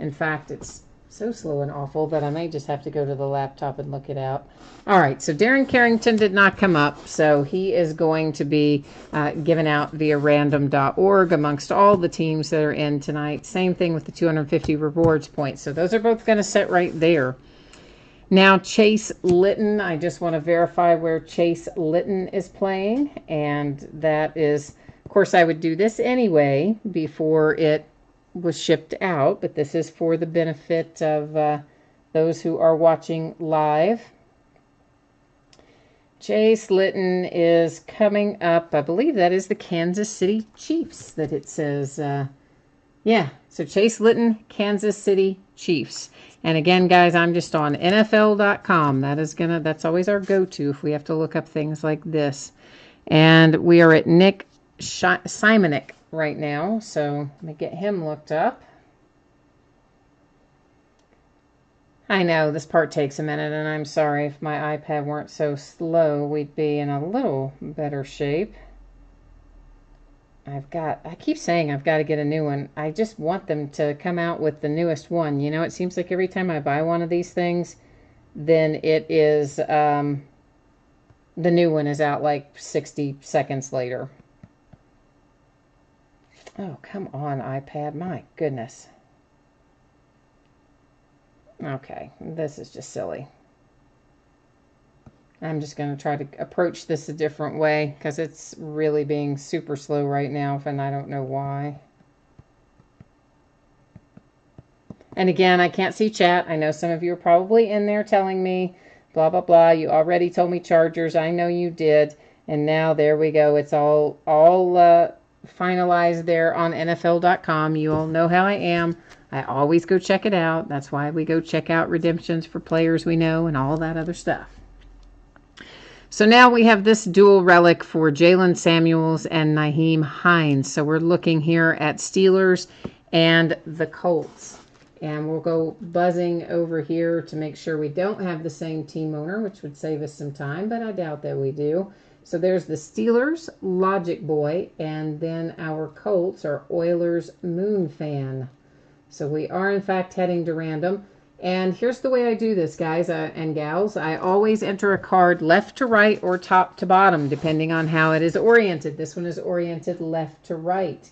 In fact, it's so slow and awful that I may just have to go to the laptop and look it out. All right, so Darren Carrington did not come up, so he is going to be given out via random.org amongst all the teams that are in tonight. Same thing with the 250 rewards points. So those are both going to sit right there. Now, Chase Litton, I just want to verify where Chase Litton is playing, and that is, of course, I would do this anyway before it was shipped out, but this is for the benefit of those who are watching live. Chase Litton is coming up. I believe that is the Kansas City Chiefs that it says. Yeah, so Chase Litton, Kansas City Chiefs. And again, guys, I'm just on NFL.com. That's always our go-to if we have to look up things like this. And we are at Nick Simonik right now, so let me get him looked up. I know this part takes a minute, and I'm sorry. If my iPad weren't so slow, we'd be in a little better shape. I keep saying I've got to get a new one. I just want them to come out with the newest one. You know, it seems like every time I buy one of these things, then it is, the new one is out like 60 seconds later. Oh, come on, iPad. My goodness. Okay, this is just silly. I'm just going to try to approach this a different way because it's really being super slow right now, and I don't know why. And again, I can't see chat. I know some of you are probably in there telling me, blah, blah, blah. You already told me Chargers. I know you did. And now there we go. It's all finalized there on NFL.com. You all know how I am. I always go check it out. That's why we go check out redemptions for players we know and all that other stuff. So now we have this dual relic for Jalen Samuels and Nyheim Hines. So we're looking here at Steelers and the Colts. And we'll go buzzing over here to make sure we don't have the same team owner, which would save us some time, but I doubt that we do. So there's the Steelers, Logic Boy, and then our Colts are Oilers Moon Fan. So we are, in fact, heading to random. And here's the way I do this, guys and gals. I always enter a card left to right or top to bottom, depending on how it is oriented. This one is oriented left to right.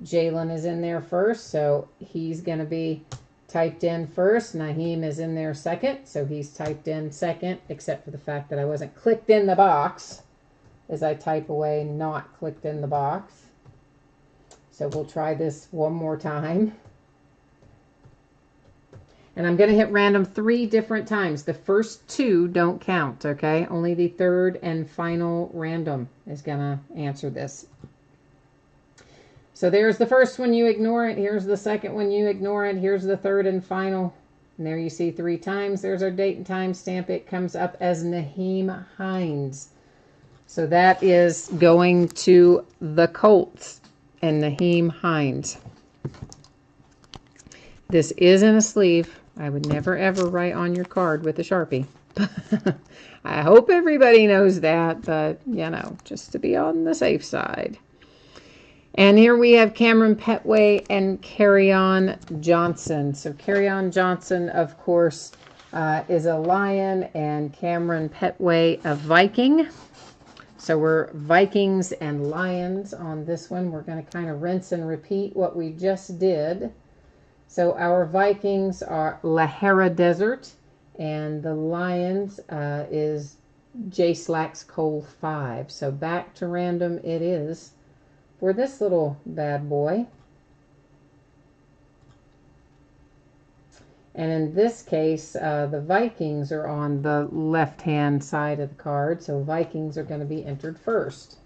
Jalen is in there first, so he's going to be typed in first. Naheem is in there second, so he's typed in second, except for the fact that I wasn't clicked in the box as I type away, not clicked in the box. So we'll try this one more time. And I'm going to hit random 3 different times. The first 2 don't count, okay? Only the third and final random is going to answer this. So there's the first one, you ignore it. Here's the second one, you ignore it. Here's the third and final. And there you see 3 times. There's our date and time stamp. It comes up as Naheem Hines. So that is going to the Colts and Naheem Hines. This is in a sleeve. I would never ever write on your card with a Sharpie. I hope everybody knows that, but you know, just to be on the safe side. And here we have Cameron Petway and Kerryon Johnson. So Kerryon Johnson, of course, is a Lion, and Cameron Petway a Viking. So we're Vikings and Lions on this one. We're going to kind of rinse and repeat what we just did. So our Vikings are Lahara Desert, and the Lions is J Slacks Cole 5. So back to random it is for this little bad boy. And in this case, the Vikings are on the left-hand side of the card, so Vikings are going to be entered first.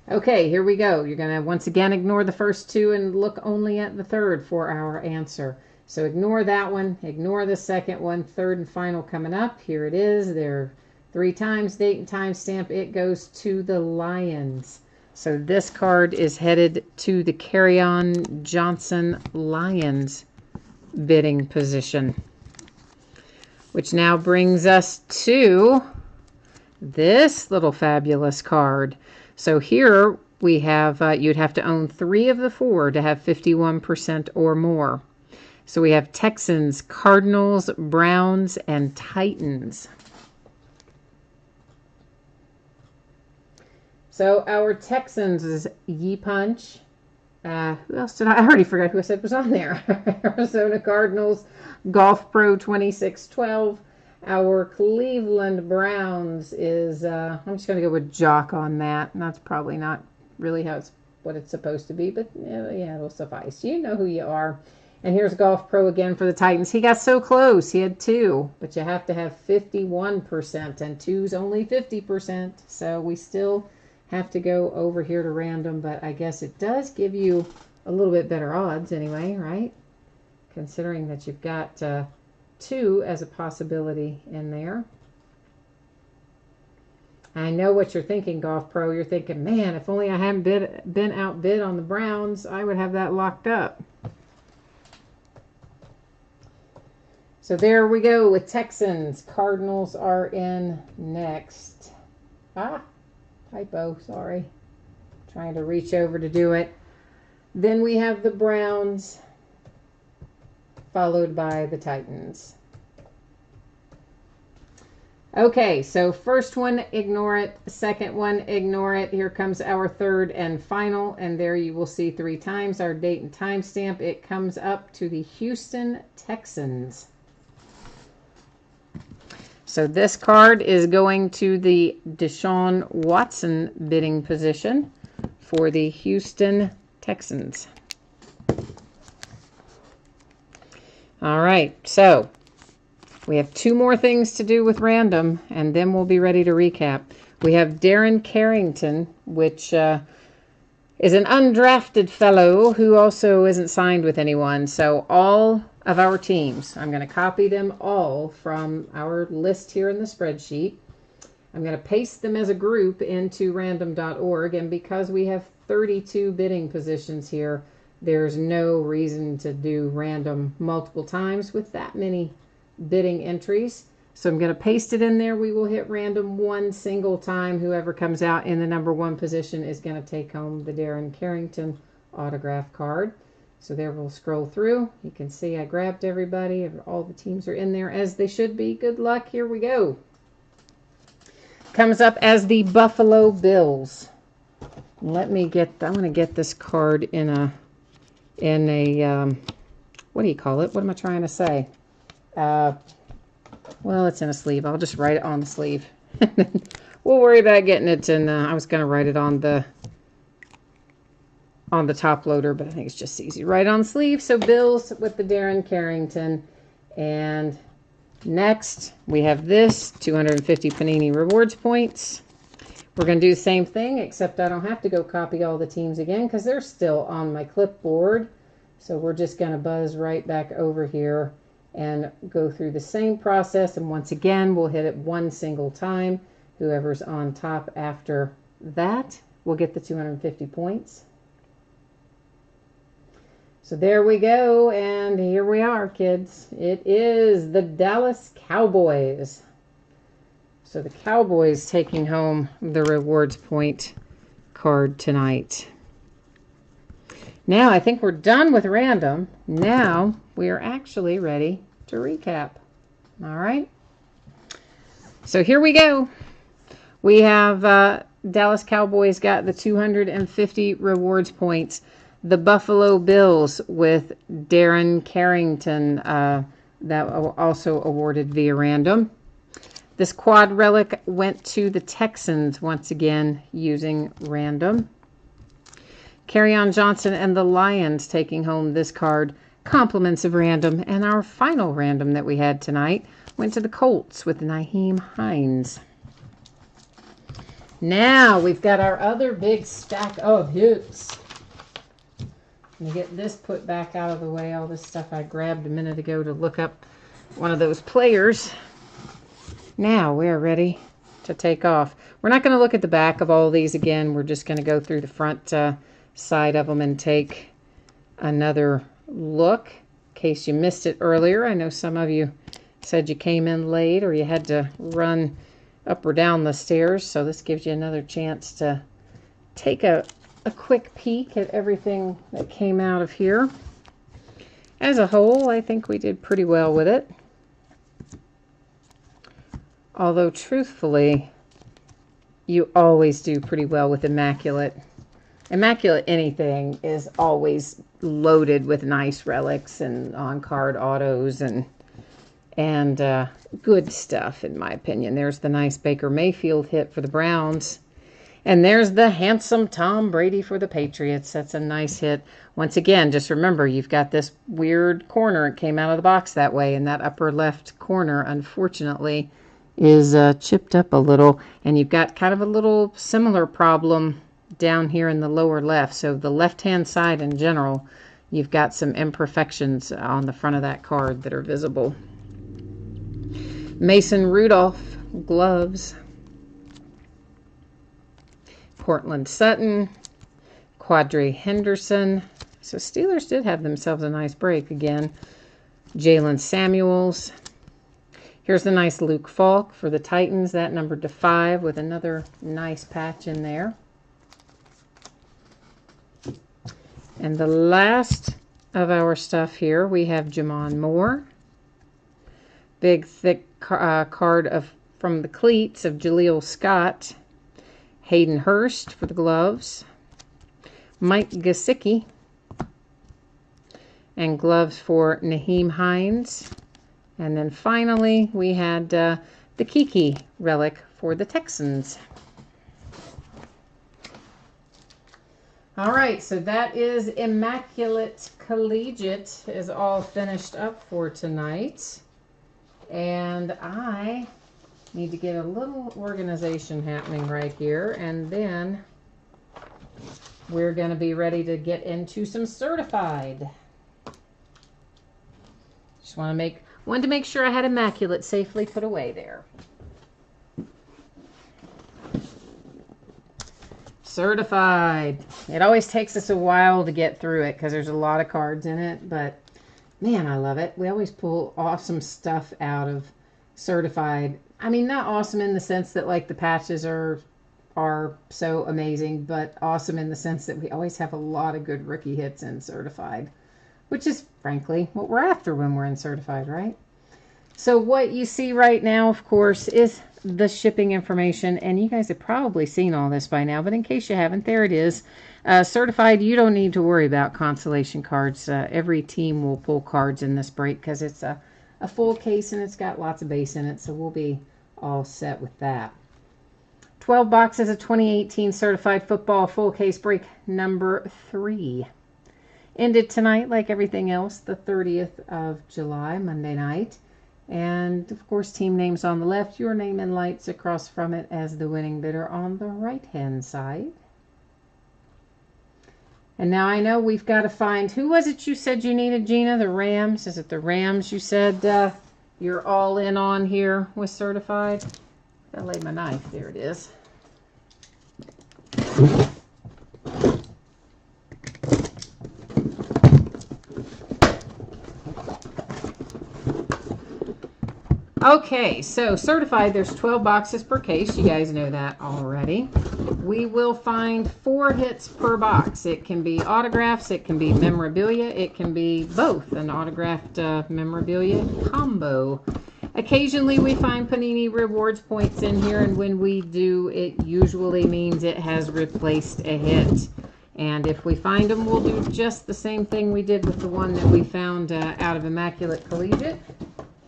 Okay, here we go. You're going to once again ignore the first 2 and look only at the third for our answer. So ignore that one, ignore the second one, third and final coming up. Here it is. There 3 times, date and time stamp. It goes to the Lions. So this card is headed to the Kerryon Johnson Lions bidding position. Which now brings us to this little fabulous card. So here we have, you'd have to own 3 of the 4 to have 51% or more. So we have Texans, Cardinals, Browns, and Titans. So our Texans is Ye Punch. Who else did I already forgot who I said was on there. Arizona Cardinals, Golf Pro 2612. Our Cleveland Browns is, I'm just going to go with Jock on that. And that's probably not really what it's supposed to be, but yeah, it'll suffice. You know who you are. And here's Golf Pro again for the Titans. He got so close. He had 2, but you have to have 51%, and 2's only 50%. So we still have to go over here to random, but I guess it does give you a little bit better odds anyway, right? Considering that you've got 2 as a possibility in there. I know what you're thinking, Golf Pro. You're thinking, man, if only I hadn't been outbid on the Browns, I would have that locked up. So there we go with Texans. Cardinals are in next. Typo, sorry. Trying to reach over to do it. Then we have the Browns, followed by the Titans. Okay, so first one, ignore it. Second one, ignore it. Here comes our third and final, and there you will see 3 times our date and time stamp. It comes up to the Houston Texans. So this card is going to the Deshaun Watson bidding position for the Houston Texans. All right, so we have 2 more things to do with random, and then we'll be ready to recap. We have Darren Carrington, which is an undrafted fellow who also isn't signed with anyone. So all of our teams, I'm going to copy them all from our list here in the spreadsheet. I'm going to paste them as a group into random.org, and because we have 32 bidding positions here, there's no reason to do random multiple times with that many bidding entries. So I'm going to paste it in there. We will hit random 1 single time. Whoever comes out in the number 1 position is going to take home the Darren Carrington autograph card. So there we'll scroll through. You can see I grabbed everybody. All the teams are in there as they should be. Good luck. Here we go. comes up as the Buffalo Bills. I'm going to get this card in a, what do you call it? What am I trying to say? Well, it's in a sleeve. I'll just write it on the sleeve. We'll worry about getting it in, I was going to write it on the top loader, but I think it's just easy. Right on the sleeve. So Bills with the Darren Carrington. And next, we have this 250 Panini Rewards points. We're going to do the same thing, except I don't have to go copy all the teams again because they're still on my clipboard. So we're just going to buzz right back over here and go through the same process. And once again, we'll hit it one single time. Whoever's on top after that will get the 250 points. So there we go, and here we are, kids. It is the Dallas Cowboys. So the Cowboys taking home the rewards point card tonight. Now, I think we're done with random. Now, we are actually ready to recap. All right? So here we go. We have Dallas Cowboys got the 250 rewards points. The Buffalo Bills with Darren Carrington, that also awarded via random. This quad relic went to the Texans once again using random. Kerryon Johnson and the Lions taking home this card, compliments of random. And our final random that we had tonight went to the Colts with Nyheim Hines. Now we've got our other big stack of hits. Let me get this put back out of the way. All this stuff I grabbed a minute ago to look up one of those players. Now we're ready to take off. We're not going to look at the back of all these again. We're just going to go through the front side of them and take another look. In case you missed it earlier, I know some of you said you came in late or you had to run up or down the stairs. So this gives you another chance to take a quick peek at everything that came out of here. As a whole, I think we did pretty well with it. Although, truthfully, you always do pretty well with Immaculate. Immaculate anything is always loaded with nice relics and on-card autos and good stuff, in my opinion. There's the nice Baker Mayfield hit for the Browns. And there's the handsome Tom Brady for the Patriots. That's a nice hit. Once again, just remember, you've got this weird corner. It came out of the box that way, and that upper left corner, unfortunately, is chipped up a little. And you've got kind of a little similar problem down here in the lower left. So the left-hand side in general, you've got some imperfections on the front of that card that are visible. Mason Rudolph, gloves. Cortland Sutton, Quadri Henderson. So Steelers did have themselves a nice break again. Jalen Samuels. Here's the nice Luke Falk for the Titans. That numbered to 5 with another nice patch in there. And the last of our stuff here, we have Jamon Moore. Big, thick card from the cleats of Jaleel Scott. Hayden Hurst for the gloves. Mike Gesicki. And gloves for Nyheim Hines. And then finally, we had the Kiki relic for the Texans. All right, so that is Immaculate Collegiate is all finished up for tonight. And I need to get a little organization happening right here. And then we're going to be ready to get into some certified. Just wanted to make sure I had Immaculate safely put away there. Certified. It always takes us a while to get through it because there's a lot of cards in it, but man, I love it. We always pull awesome stuff out of certified. I mean, not awesome in the sense that like the patches are so amazing, but awesome in the sense that we always have a lot of good rookie hits in certified, which is frankly what we're after when we're in certified, right? So what you see right now, of course, is the shipping information, and you guys have probably seen all this by now, but in case you haven't, there it is. Certified, you don't need to worry about consolation cards. Every team will pull cards in this break because it's a full case and it's got lots of base in it, so we'll be all set with that. 12 boxes of 2018 certified football full case break number 3. Ended tonight like everything else, the 30th of July, Monday night. And, of course, team names on the left, your name in lights across from it as the winning bidder on the right-hand side. And now I know we've got to find, who was it you said you needed, Gina? The Rams? Is it the Rams you said you're all in on here with certified? I laid my knife. There it is. Okay, so certified, there's 12 boxes per case. You guys know that already. We will find 4 hits per box. It can be autographs, it can be memorabilia, it can be both, an autographed memorabilia combo. Occasionally we find Panini rewards points in here, and when we do, it usually means it has replaced a hit. And if we find them, we'll do just the same thing we did with the one that we found out of Immaculate Collegiate.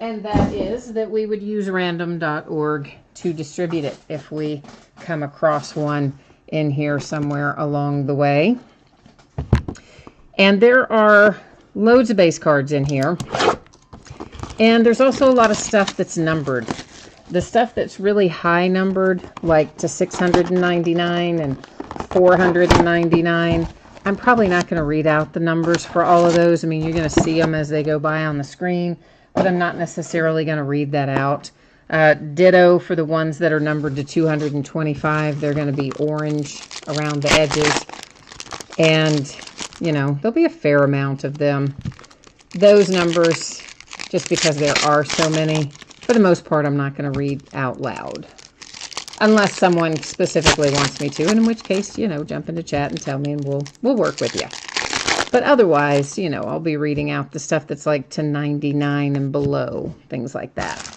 And that is that we would use random.org to distribute it if we come across one in here somewhere along the way. And there are loads of base cards in here. And there's also a lot of stuff that's numbered. The stuff that's really high numbered, like to 699 and 499, I'm probably not going to read out the numbers for all of those. I mean, you're going to see them as they go by on the screen, but I'm not necessarily going to read that out. Ditto for the ones that are numbered to 225. They're going to be orange around the edges. And, you know, there'll be a fair amount of them. Those numbers, just because there are so many, for the most part, I'm not going to read out loud. Unless someone specifically wants me to, and in which case, you know, jump into chat and tell me and we'll work with you. But otherwise, you know, I'll be reading out the stuff that's like to 99 and below, things like that.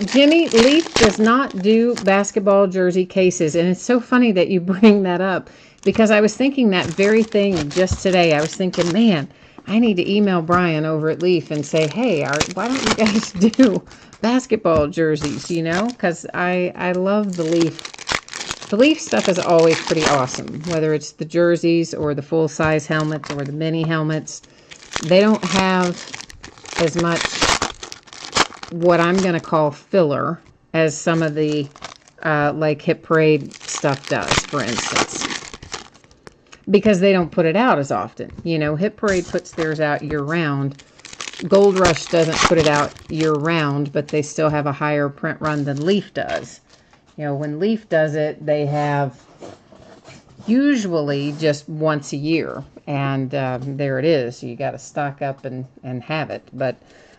Jimmy, Leaf does not do basketball jersey cases, and it's so funny that you bring that up because I was thinking that very thing just today. I was thinking, man, I need to email Brian over at Leaf and say, hey, why don't you guys do basketball jerseys, you know? Because I love the Leaf. The Leaf stuff is always pretty awesome, whether it's the jerseys or the full-size helmets or the mini helmets. They don't have as much what I'm going to call filler as some of the like Hit Parade stuff does, for instance. Because they don't put it out as often. You know, Hit Parade puts theirs out year-round. Gold Rush doesn't put it out year-round, but they still have a higher print run than Leaf does. You know, when Leaf does it, they have usually just once a year. And there it is. You got to stock up and have it. But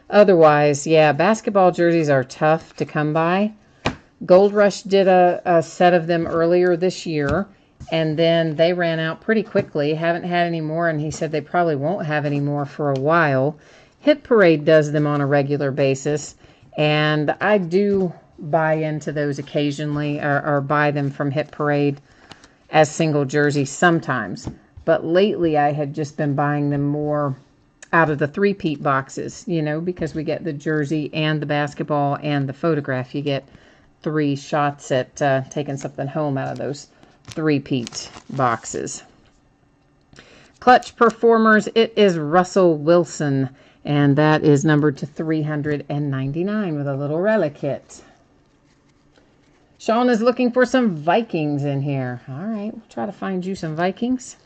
otherwise, yeah, basketball jerseys are tough to come by. Gold Rush did a set of them earlier this year. And then they ran out pretty quickly. Haven't had any more. And he said they probably won't have any more for a while. Hit Parade does them on a regular basis. And I do buy into those occasionally, or buy them from Hit Parade as single jerseys sometimes. But lately I had just been buying them more out of the 3-peat boxes, you know, because we get the jersey and the basketball and the photograph. You get 3 shots at taking something home out of those 3-peat boxes. Clutch Performers, it is Russell Wilson, and that is numbered to 399 with a little relic hit. Sean is looking for some Vikings in here. All right, we'll try to find you some Vikings.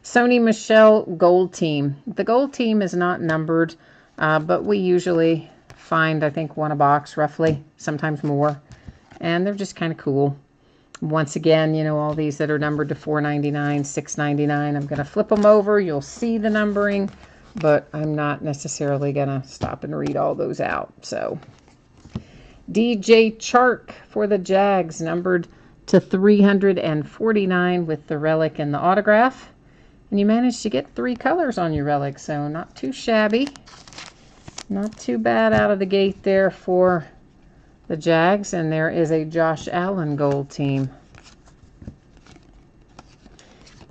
Sony Michelle Gold Team. The Gold Team is not numbered, but we usually find, I think, 1 a box roughly, sometimes more. And they're just kind of cool. Once again, you know, all these that are numbered to $4.99, $6.99, I'm going to flip them over. You'll see the numbering, but I'm not necessarily going to stop and read all those out. So, DJ Chark for the Jags, numbered to 349 with the relic and the autograph. And you managed to get 3 colors on your relic, so not too shabby. Not too bad out of the gate there for the Jags. And there is a Josh Allen gold team.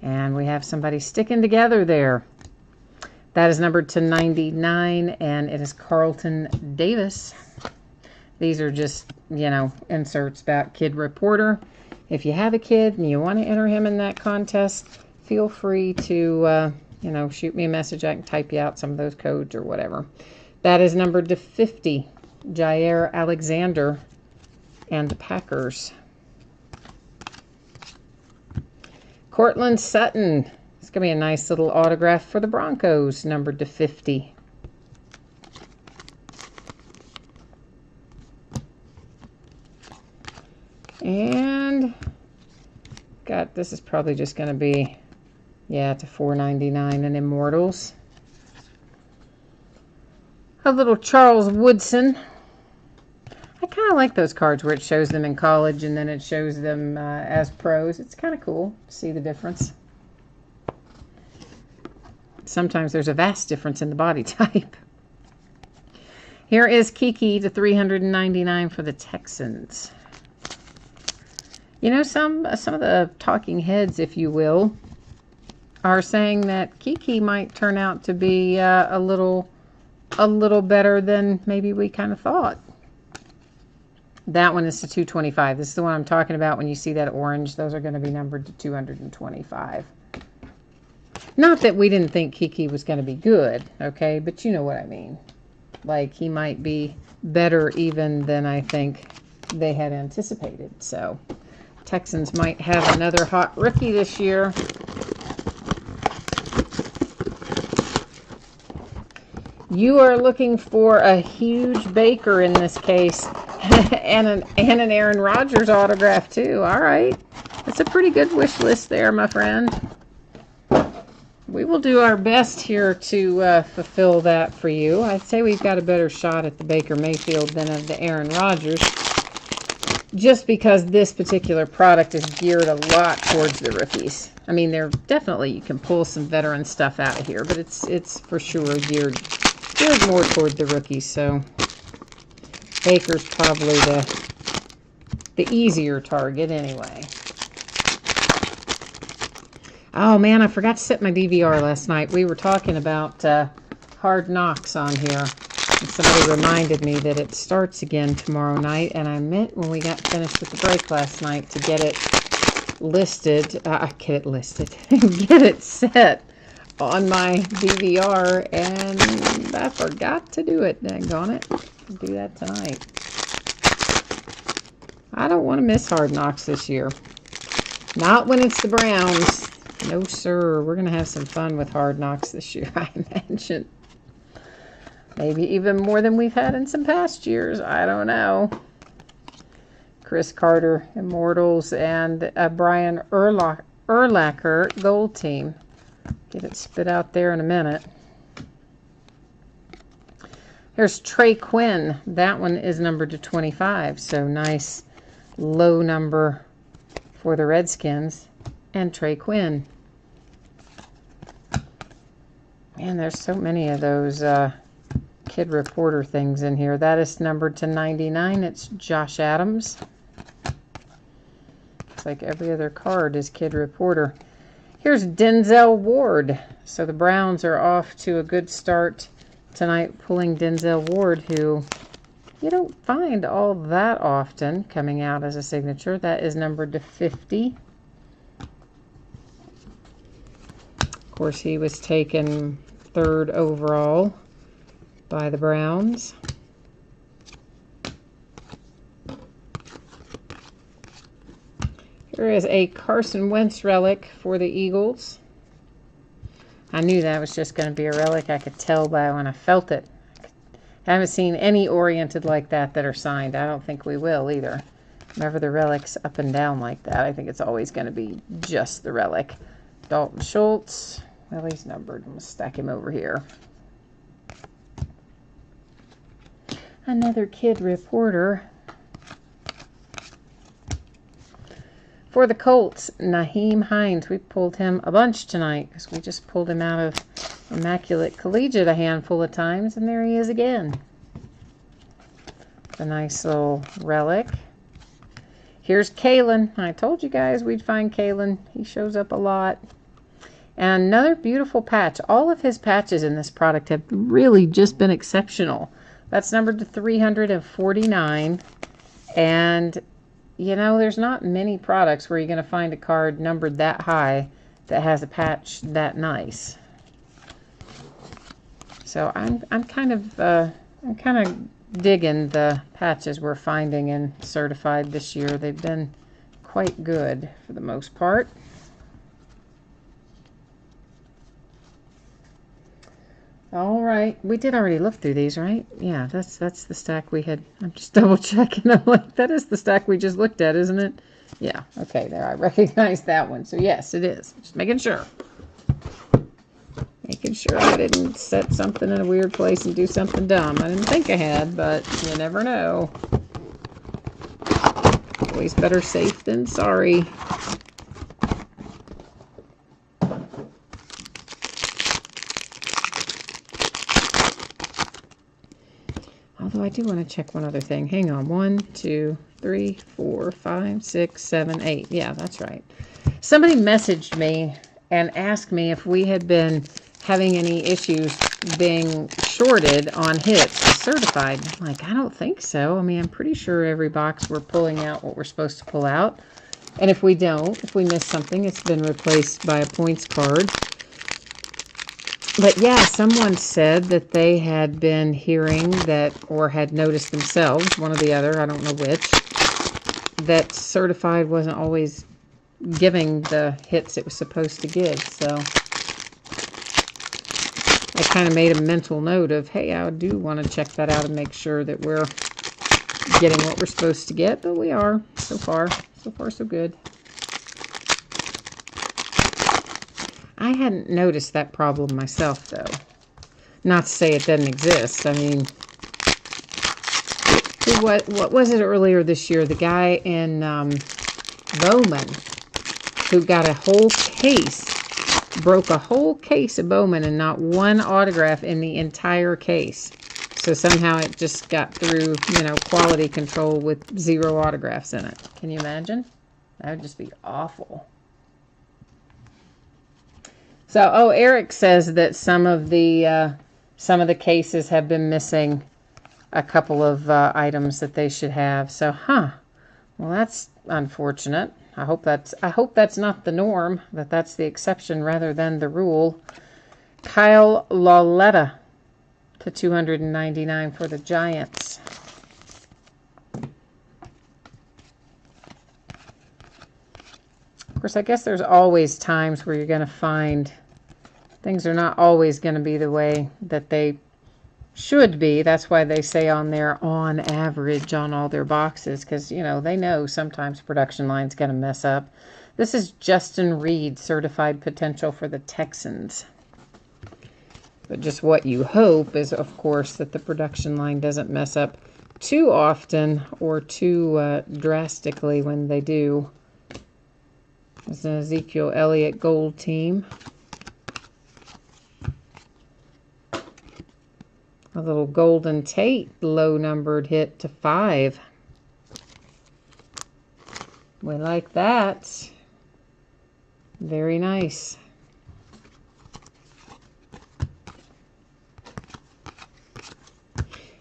And we have somebody sticking together there. That is numbered to 99, and it is Carlton Davis. These are just, you know, inserts about Kid Reporter. If you have a kid and you want to enter him in that contest, feel free to, you know, shoot me a message. I can type you out some of those codes or whatever. That is numbered to 50, Jair Alexander and the Packers. Cortland Sutton. It's going to be a nice little autograph for the Broncos, numbered to 50. And this is probably just going to be, yeah, to $4.99 in Immortals. A little Charles Woodson. I kind of like those cards where it shows them in college and then it shows them as pros. It's kind of cool to see the difference. Sometimes there's a vast difference in the body type. Here is Kiki to $399 for the Texans. You know, some of the talking heads, if you will, are saying that Kiki might turn out to be a little better than maybe we kind of thought. That one is to $225. This is the one I'm talking about when you see that orange. Those are going to be numbered to $225. Not that we didn't think Kiki was going to be good, okay? But you know what I mean. Like, he might be better even than I think they had anticipated. So, Texans might have another hot rookie this year. You are looking for a huge Baker in this case. and an Aaron Rodgers autograph too. All right. That's a pretty good wish list there, my friend. We will do our best here to fulfill that for you. I'd say we've got a better shot at the Baker Mayfield than of the Aaron Rodgers, just because this particular product is geared a lot towards the rookies. I mean, they're definitely, you can pull some veteran stuff out of here, but it's for sure geared more toward the rookies. So Baker's probably the easier target anyway. Oh man, I forgot to set my DVR last night. We were talking about Hard Knocks on here. And somebody reminded me that it starts again tomorrow night. And I meant when we got finished with the break last night to get it listed. Get it set on my DVR. And I forgot to do it. Daggone it. I'll do that tonight. I don't want to miss Hard Knocks this year. Not when it's the Browns. No, sir. We're going to have some fun with Hard Knocks this year, I imagine. Maybe even more than we've had in some past years. I don't know. Chris Carter, Immortals, and Brian Urlacher, Gold Team. Get it spit out there in a minute. Here's Trey Quinn. That one is numbered to 25. So nice low number for the Redskins. And Trey Quinn. Man, there's so many of those Kid Reporter things in here. That is numbered to 99. It's Josh Adams. Looks like every other card is Kid Reporter. Here's Denzel Ward. So the Browns are off to a good start tonight, pulling Denzel Ward, who you don't find all that often coming out as a signature. That is numbered to 50. Of course, he was taken 3rd overall by the Browns. Here is a Carson Wentz relic for the Eagles. I knew that was just going to be a relic. I could tell by when I felt it. I haven't seen any oriented like that are signed. I don't think we will either. Whenever the relic's up and down like that, I think it's always going to be just the relic. Dalton Schultz. Well, he's numbered. I'm going to stack him over here. Another Kid Reporter. For the Colts, Nyheim Hines. We pulled him a bunch tonight because we just pulled him out of Immaculate Collegiate a handful of times, and there he is again. A nice little relic. Here's Kalen. I told you guys we'd find Kalen. He shows up a lot. And another beautiful patch. All of his patches in this product have really just been exceptional. That's numbered to 349. And, you know, there's not many products where you're going to find a card numbered that high that has a patch that nice. So I'm kind of digging the patches we're finding in certified this year. They've been quite good for the most part. All right, we did already look through these, right? Yeah, that's the stack we had. I'm just double checking. I'm like, that is the stack we just looked at, isn't it? Yeah, okay, there, I recognize that one. So yes, it is. Just making sure. Making sure I didn't set something in a weird place and do something dumb. I didn't think I had, but you never know. Always better safe than sorry. Although I do want to check one other thing. Hang on. 1, 2, 3, 4, 5, 6, 7, 8. Yeah, that's right. Somebody messaged me and asked me if we had been having any issues being shorted on hits certified. I'm like, I don't think so. I mean, I'm pretty sure every box we're pulling out what we're supposed to pull out. And if we don't, if we miss something, it's been replaced by a points card. But yeah, someone said that they had been hearing that, or had noticed themselves, one or the other, I don't know which, that certified wasn't always giving the hits it was supposed to give. So I kind of made a mental note of, hey, I do want to check that out and make sure that we're getting what we're supposed to get. But we are, so far so good. I hadn't noticed that problem myself, though. Not to say it doesn't exist. I mean, what was it earlier this year? The guy in Bowman who got a whole case, broke a whole case of Bowman and not one autograph in the entire case. So somehow it just got through, you know, quality control with 0 autographs in it. Can you imagine? That would just be awful. So, oh, Eric says that some of the cases have been missing a couple of items that they should have. So, well, that's unfortunate. I hope that's not the norm, that that's the exception rather than the rule. Kyle Lauletta to 299 for the Giants. Of course, I guess there's always times where you're going to find things are not always going to be the way that they should be. That's why they say on there, on average, on all their boxes, because, you know, they know sometimes production line's going to mess up. This is Justin Reed, certified potential for the Texans. But just what you hope is, of course, that the production line doesn't mess up too often or too drastically when they do. It's an Ezekiel Elliott gold team. A little Golden Tate low numbered hit to 5. We like that. Very nice.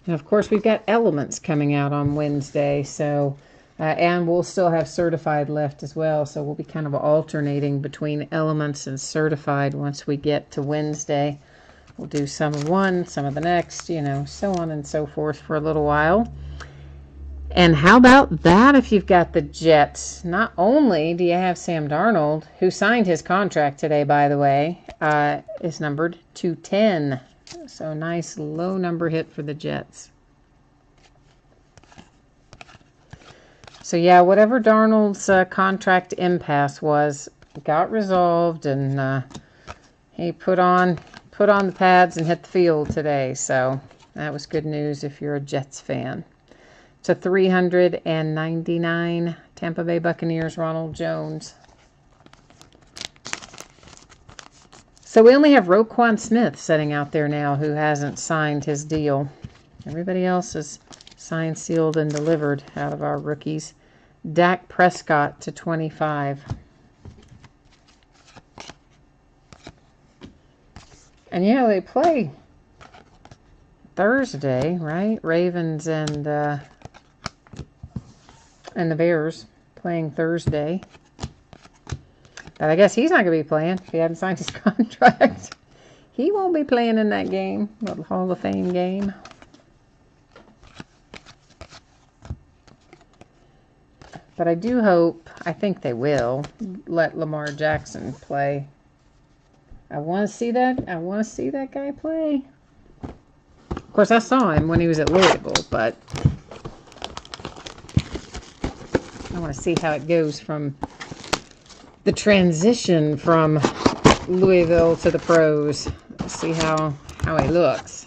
And of course we've got Elements coming out on Wednesday, so and we'll still have certified left as well, so we'll be kind of alternating between Elements and certified once we get to Wednesday. We'll do some of one, some of the next, you know, so on and so forth for a little while. And how about that if you've got the Jets? Not only do you have Sam Darnold, who signed his contract today, by the way, is numbered 210. So nice low number hit for the Jets. So yeah, whatever Darnold's contract impasse was, got resolved, and he put on the pads and hit the field today. So that was good news if you're a Jets fan. To 399, Tampa Bay Buccaneers, Ronald Jones. So we only have Roquan Smith sitting out there now who hasn't signed his deal. Everybody else is signed, sealed, and delivered out of our rookies. Dak Prescott to 25. And yeah, they play Thursday, right? Ravens and the Bears playing Thursday. But I guess he's not going to be playing if he hadn't signed his contract. He won't be playing in that game, the Hall of Fame game. But I do hope, I think they will, let Lamar Jackson play. I want to see that. I want to see that guy play. Of course, I saw him when he was at Louisville, but I want to see how it goes from the transition from Louisville to the pros. See how he looks.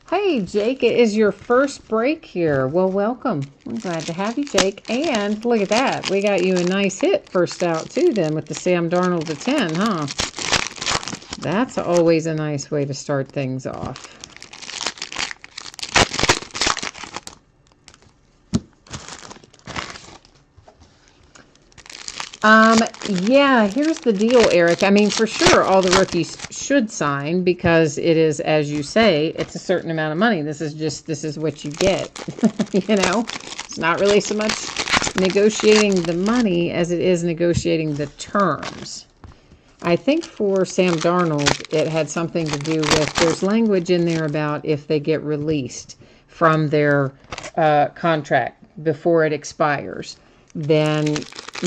Hey, Jake, it is your first break here. Well, welcome. I'm glad to have you, Jake. And look at that. We got you a nice hit first out, too, then, with the Sam Darnold to 10, huh? That's always a nice way to start things off. Yeah, here's the deal, Eric. I mean, for sure, all the rookies should sign because it is, as you say, it's a certain amount of money. This is what you get. You know, it's not really so much negotiating the money as it is negotiating the terms. I think for Sam Darnold, it had something to do with, there's language in there about if they get released from their contract before it expires, then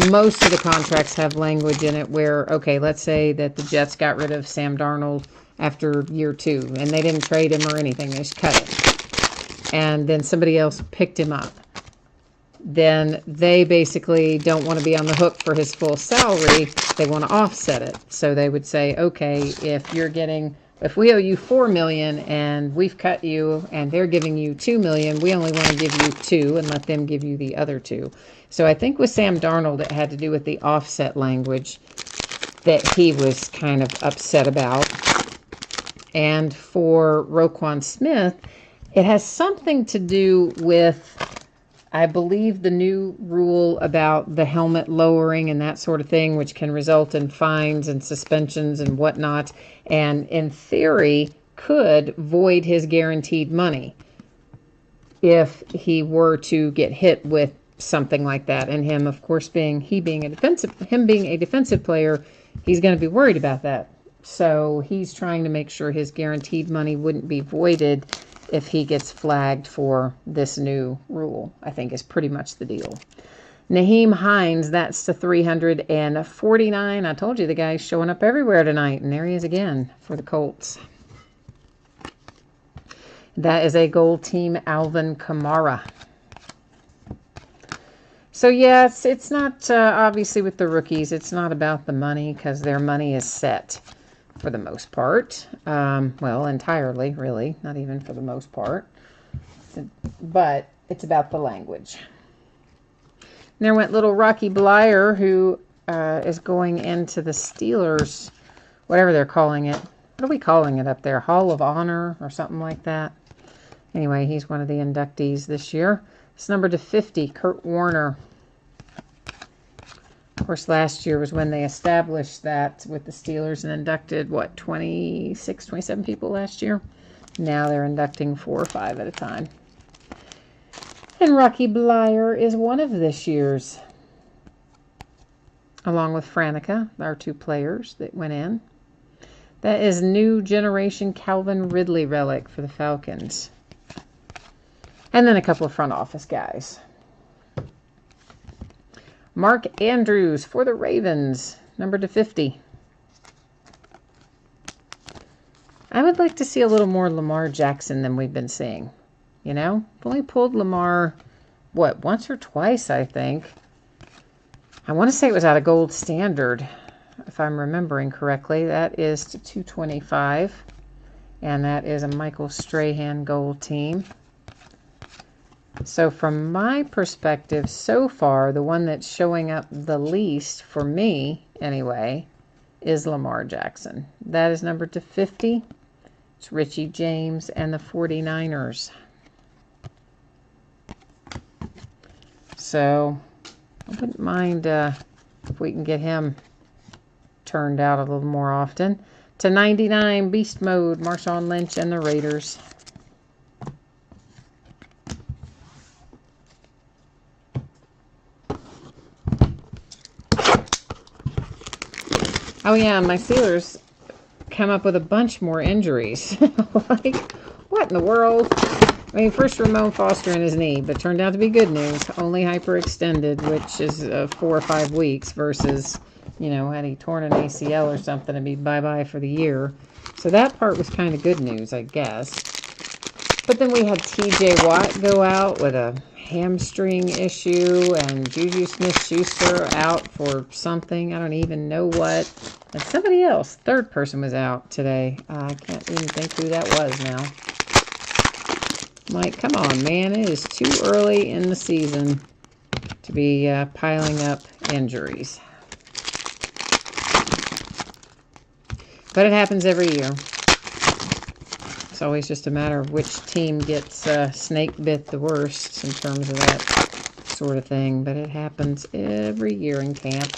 most of the contracts have language in it where, okay, let's say that the Jets got rid of Sam Darnold after year 2 and they didn't trade him or anything, they just cut him. And then somebody else picked him up. Then they basically don't want to be on the hook for his full salary. They want to offset it. So they would say, okay, if we owe you $4 million and we've cut you and they're giving you $2 million, we only want to give you 2 and let them give you the other 2. So I think with Sam Darnold, it had to do with the offset language that he was kind of upset about. And for Roquan Smith, it has something to do with, I believe, the new rule about the helmet lowering and that sort of thing, which can result in fines and suspensions and whatnot, and in theory could void his guaranteed money if he were to get hit with something like that. And him, of course, being a defensive player, he's going to be worried about that. So he's trying to make sure his guaranteed money wouldn't be voided if he gets flagged for this new rule, I think is pretty much the deal. Naheem Hines, that's the 349. I told you the guy's showing up everywhere tonight, and there he is again for the Colts. That is a gold team Alvin Kamara. So yeah, it's not, obviously with the rookies, it's not about the money because their money is set for the most part. Well, entirely, really, not even for the most part. But it's about the language. And there went little Rocky Bleier, who is going into the Steelers, whatever they're calling it. What are we calling it up there? Hall of Honor or something like that. Anyway, he's one of the inductees this year. It's number to 50, Kurt Warner. Of course, last year was when they established that with the Steelers and inducted, 26, 27 people last year? Now they're inducting 4 or 5 at a time. And Rocky Bleier is one of this year's, along with Franica, our 2 players that went in. That is new generation Calvin Ridley relic for the Falcons. And then a couple of front office guys. Mark Andrews for the Ravens, number to 50. I would like to see a little more Lamar Jackson than we've been seeing. You know, I've only pulled Lamar, once or twice, I think. I want to say it was out of gold standard, if I'm remembering correctly. That is to 225. And that is a Michael Strahan gold team. So from my perspective, so far, the one that's showing up the least, for me anyway, is Lamar Jackson. That is numbered to 50. It's Richie James and the 49ers. So I wouldn't mind if we can get him turned out a little more often. To 99, Beast Mode, Marshawn Lynch and the Raiders. Oh yeah, my Steelers come up with a bunch more injuries. Like, what in the world? I mean, first Ramon Foster in his knee, but turned out to be good news. Only hyperextended, which is 4 or 5 weeks versus, you know, had he torn an ACL or something, it'd be bye-bye for the year. So that part was kind of good news, I guess. But then we had TJ Watt go out with a hamstring issue, and Juju Smith-Schuster out for something. I don't even know what. And somebody else, third person, was out today. I can't even think who that was now. Like, come on, man. It is too early in the season to be piling up injuries. But it happens every year. It's always just a matter of which team gets snake bit the worst in terms of that sort of thing. But it happens every year in camp.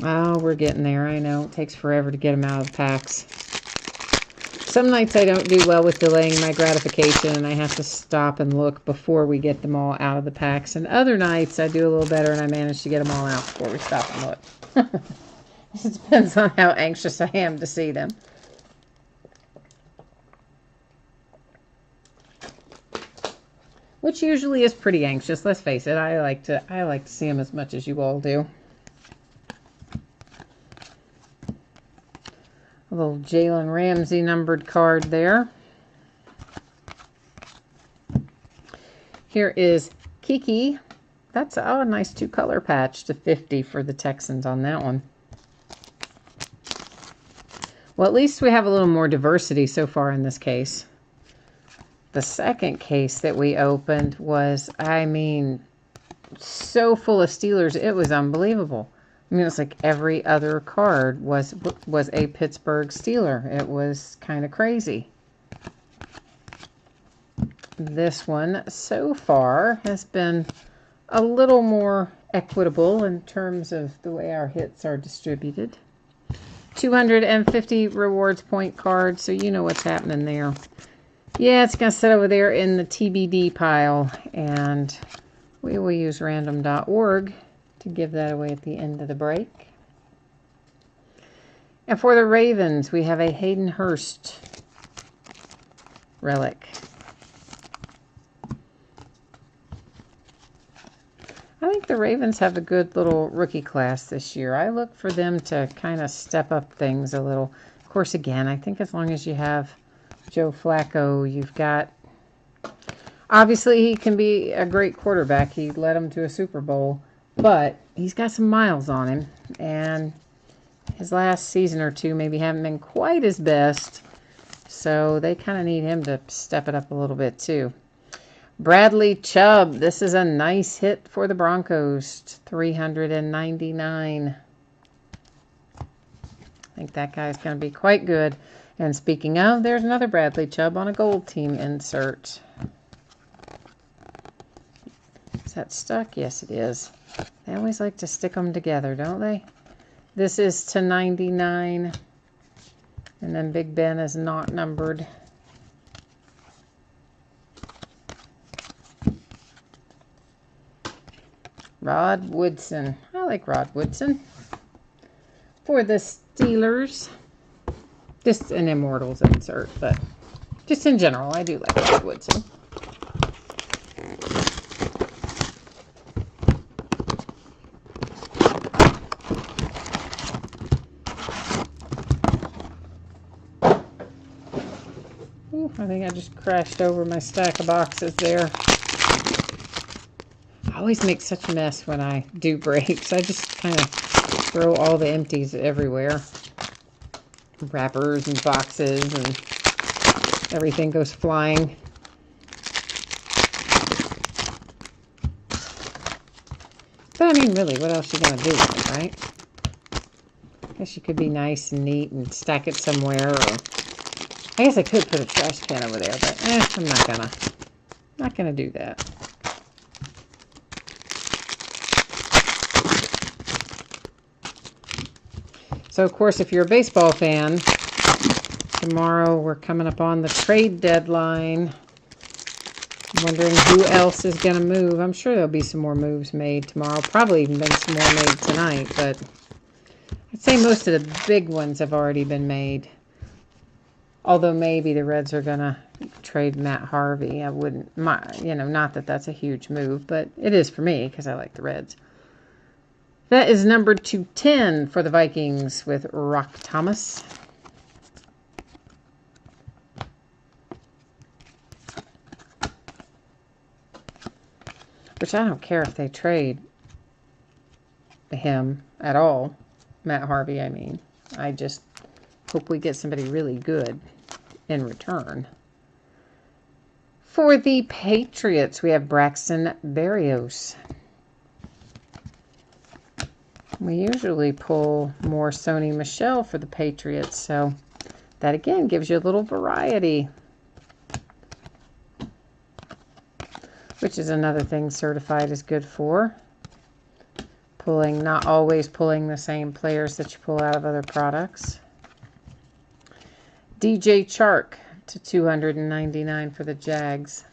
Oh, we're getting there. I know. It takes forever to get them out of the packs. Some nights I don't do well with delaying my gratification, and I have to stop and look before we get them all out of the packs. And other nights I do a little better, and I manage to get them all out before we stop and look. It depends on how anxious I am to see them. Which usually is pretty anxious. Let's face it. I like to see them as much as you all do. A little Jalen Ramsey numbered card there. Here is Kiki. That's a nice 2-color patch to 50 for the Texans on that one. Well, at least we have a little more diversity so far in this case. The second case that we opened was, I mean, so full of Steelers, it was unbelievable. I mean, it's like every other card was a Pittsburgh Steeler. It was kind of crazy. This one, so far, has been a little more equitable in terms of the way our hits are distributed. 250 rewards point card, so you know what's happening there. Yeah, it's going to sit over there in the TBD pile, and we will use random.org to give that away at the end of the break. And for the Ravens, we have a Hayden Hurst relic. I think the Ravens have a good little rookie class this year. I look for them to kind of step up things a little. Of course, again, I think as long as you have Joe Flacco, you've got... Obviously, he can be a great quarterback. He led them to a Super Bowl. But he's got some miles on him, and his last season or two maybe haven't been quite his best, so they kind of need him to step it up a little bit too. Bradley Chubb, this is a nice hit for the Broncos, 399. I think that guy's going to be quite good. And speaking of, there's another Bradley Chubb on a gold team insert. Is that stuck? Yes, it is. They always like to stick them together, don't they? This is to 99. And then Big Ben is not numbered. Rod Woodson. I like Rod Woodson. For the Steelers. Just an Immortals insert, but just in general, I do like Rod Woodson. I think I just crashed over my stack of boxes there. always make such a mess when I do breaks. I just kind of throw all the empties everywhere. Wrappers and boxes and everything goes flying. But I mean, really, what else are you going to do with it, right? I guess you could be nice and neat and stack it somewhere. Or I guess I could put a trash can over there, but I'm not gonna do that. So, of course, if you're a baseball fan, tomorrow we're coming up on the trade deadline. I'm wondering who else is going to move. I'm sure there'll be some more moves made tomorrow. Probably even been some more made tonight, but I'd say most of the big ones have already been made. Although maybe the Reds are going to trade Matt Harvey. I wouldn't, not that that's a huge move, but it is for me because I like the Reds. That is number 210 for the Vikings with Rock Thomas. Which I don't care if they trade him at all. Matt Harvey, I mean. I just hope we get somebody really good in return. For the Patriots, we have Braxton Berrios. We usually pull more Sony Michel for the Patriots, so that again gives you a little variety. Which is another thing Certified is good for. Not always pulling the same players that you pull out of other products. DJ Chark to 299 for the Jags.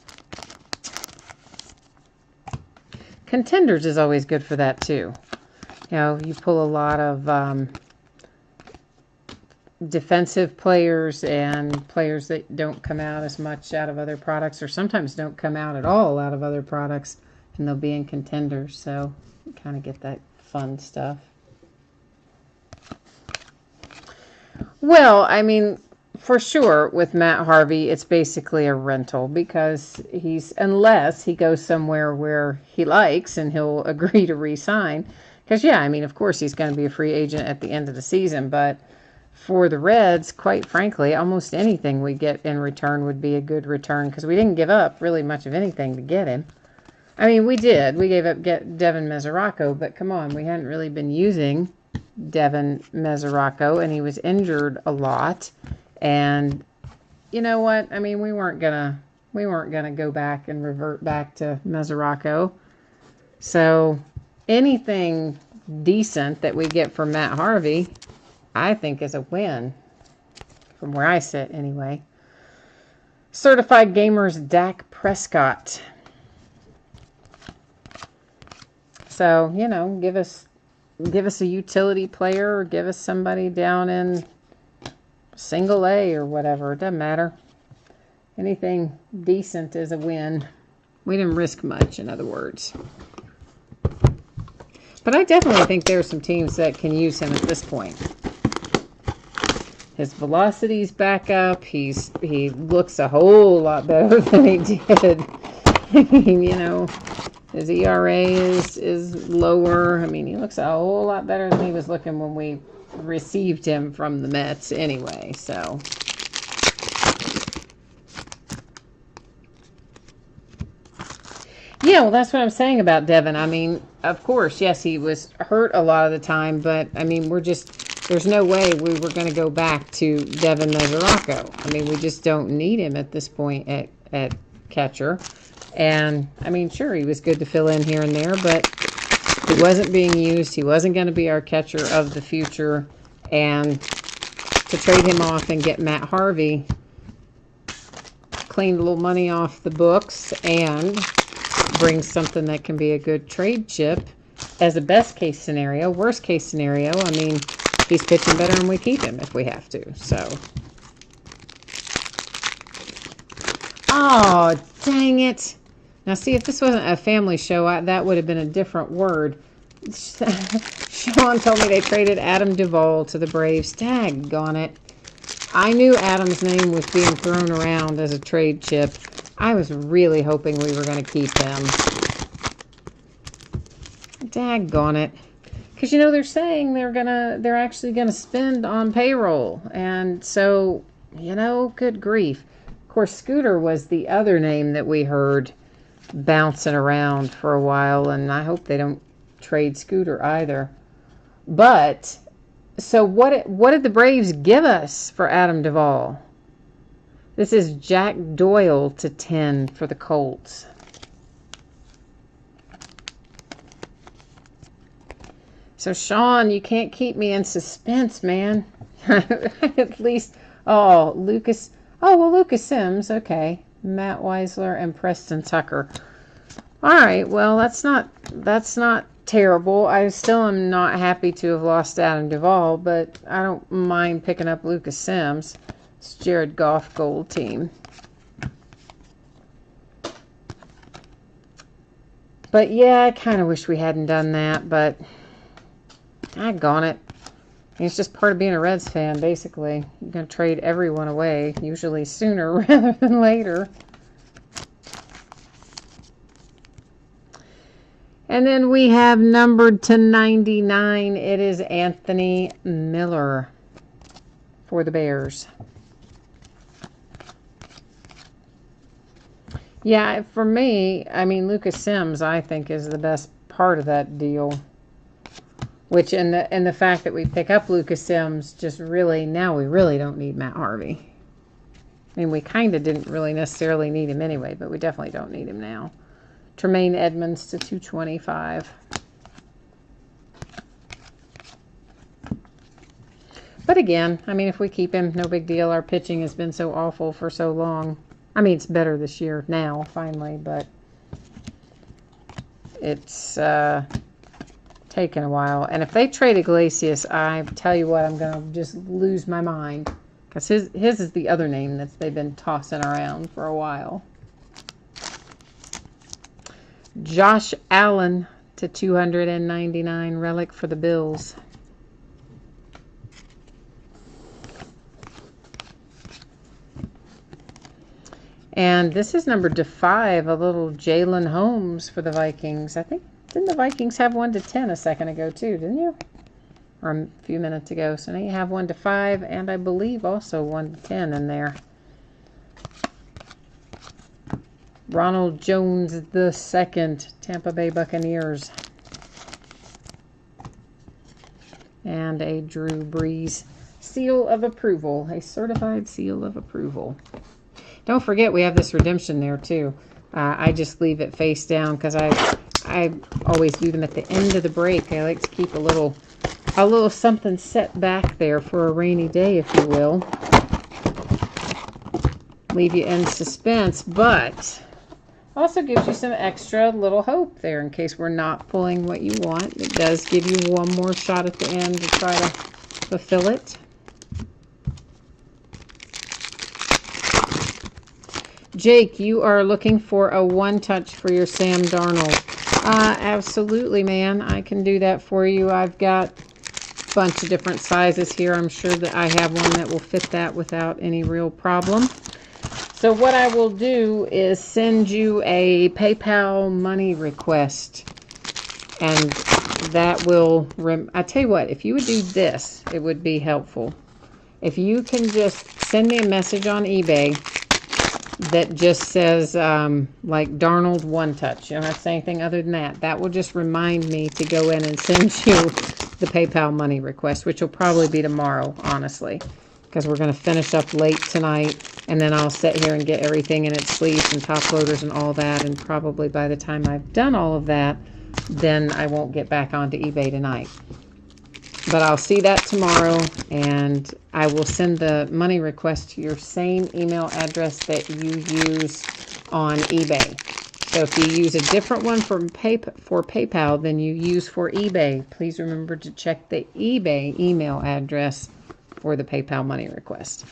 Contenders is always good for that too. You know, you pull a lot of defensive players and players that don't come out as much out of other products, or sometimes don't come out at all out of other products, and they'll be in Contenders, so you kind of get that fun stuff. Well, I mean, for sure with Matt Harvey, it's basically a rental because unless he goes somewhere where he likes and he'll agree to re-sign. Because, yeah, I mean, of course he's going to be a free agent at the end of the season, but for the Reds, quite frankly, almost anything we get in return would be a good return because we didn't give up really much of anything to get him. I mean, we did. We gave up Devin Mesoraco, but come on, we hadn't really been using Devin Mesoraco, and he was injured a lot. And you know what? I mean, we weren't gonna go back and revert back to Mesoraco. So anything decent that we get from Matt Harvey, I think is a win, from where I sit anyway. Certified Gamers Dak Prescott. So, you know, give us a utility player, or give us somebody down in single A or whatever. It doesn't matter. Anything decent is a win. We didn't risk much, in other words. But I definitely think there are some teams that can use him at this point. His velocity's back up. He looks a whole lot better than he did. I mean, you know, his ERA is lower. I mean, he looks a whole lot better than he was looking when we received him from the Mets anyway, so. Yeah, well, that's what I'm saying about Devin. I mean, of course, yes, he was hurt a lot of the time, but, I mean, there's no way we were going to go back to Devin Mesoraco. I mean, we just don't need him at this point at catcher. And, I mean, sure, he was good to fill in here and there, but he wasn't being used. He wasn't going to be our catcher of the future. And to trade him off and get Matt Harvey, clean a little money off the books and bring something that can be a good trade chip as a best case scenario. Worst case scenario, I mean, he's pitching better and we keep him if we have to. So, oh, dang it. Now, see, if this wasn't a family show, that would have been a different word. Sean told me they traded Adam Duvall to the Braves. Daggone it. I knew Adam's name was being thrown around as a trade chip. I was really hoping we were going to keep him. Daggone it. Because, you know, they're saying they're actually gonna spend on payroll. And so, you know, good grief. Of course, Scooter was the other name that we heard bouncing around for a while, and I hope they don't trade Scooter either. But, so what did the Braves give us for Adam Duvall? This is Jack Doyle to 10 for the Colts. So, Sean, you can't keep me in suspense, man. At least, Lucas Sims, okay. Matt Weisler and Preston Tucker. All right, well, that's not terrible. I still am not happy to have lost Adam Duvall, but I don't mind picking up Lucas Sims. It's Jared Goff gold team. But yeah, I kind of wish we hadn't done that, but daggone it. It's just part of being a Reds fan, basically. You're going to trade everyone away, usually sooner rather than later. And then we have numbered to 99. It is Anthony Miller for the Bears. Yeah, for me, I mean, Lucas Sims, I think, is the best part of that deal. Which, in the fact that we pick up Lucas Sims, just really, now we really don't need Matt Harvey. I mean, we kind of didn't really necessarily need him anyway, but we definitely don't need him now. Tremaine Edmonds to 225. But again, I mean, if we keep him, no big deal. Our pitching has been so awful for so long. I mean, it's better this year now, finally, but it's taken a while. And if they trade Iglesias, I tell you what, I'm going to just lose my mind. Because his is the other name that they've been tossing around for a while. Josh Allen to 299 relic for the Bills. And this is numbered to 5, a little Jalen Holmes for the Vikings. I think, didn't the Vikings have 1 to 10 a second ago too, didn't you? Or a few minutes ago. So now you have 1 to 5, and I believe also 1 to 10 in there. Ronald Jones II, Tampa Bay Buccaneers. And a Drew Brees seal of approval, a certified seal of approval. Don't forget we have this redemption there too. I just leave it face down because I always do them at the end of the break. I like to keep a little something set back there for a rainy day, if you will. Leave you in suspense, but also gives you some extra little hope there in case we're not pulling what you want. It does give you one more shot at the end to try to fulfill it. Jake, you are looking for a one-touch for your Sam Darnold. Absolutely, man. I can do that for you. I've got a bunch of different sizes here. I'm sure that I have one that will fit that without any real problem. So what I will do is send you a PayPal money request. And that will, I tell you what, if you would do this, it would be helpful. If you can just send me a message on eBay that just says, like, Darnold one touch. You don't have to say anything other than that. That will just remind me to go in and send you the PayPal money request, which will probably be tomorrow, honestly, because we're going to finish up late tonight, and then I'll sit here and get everything in its sleeves and top loaders and all that, and probably by the time I've done all of that, then I won't get back onto eBay tonight. But I'll see that tomorrow, and I will send the money request to your same email address that you use on eBay. So if you use a different one for PayPal than you use for eBay, please remember to check the eBay email address for the PayPal money request.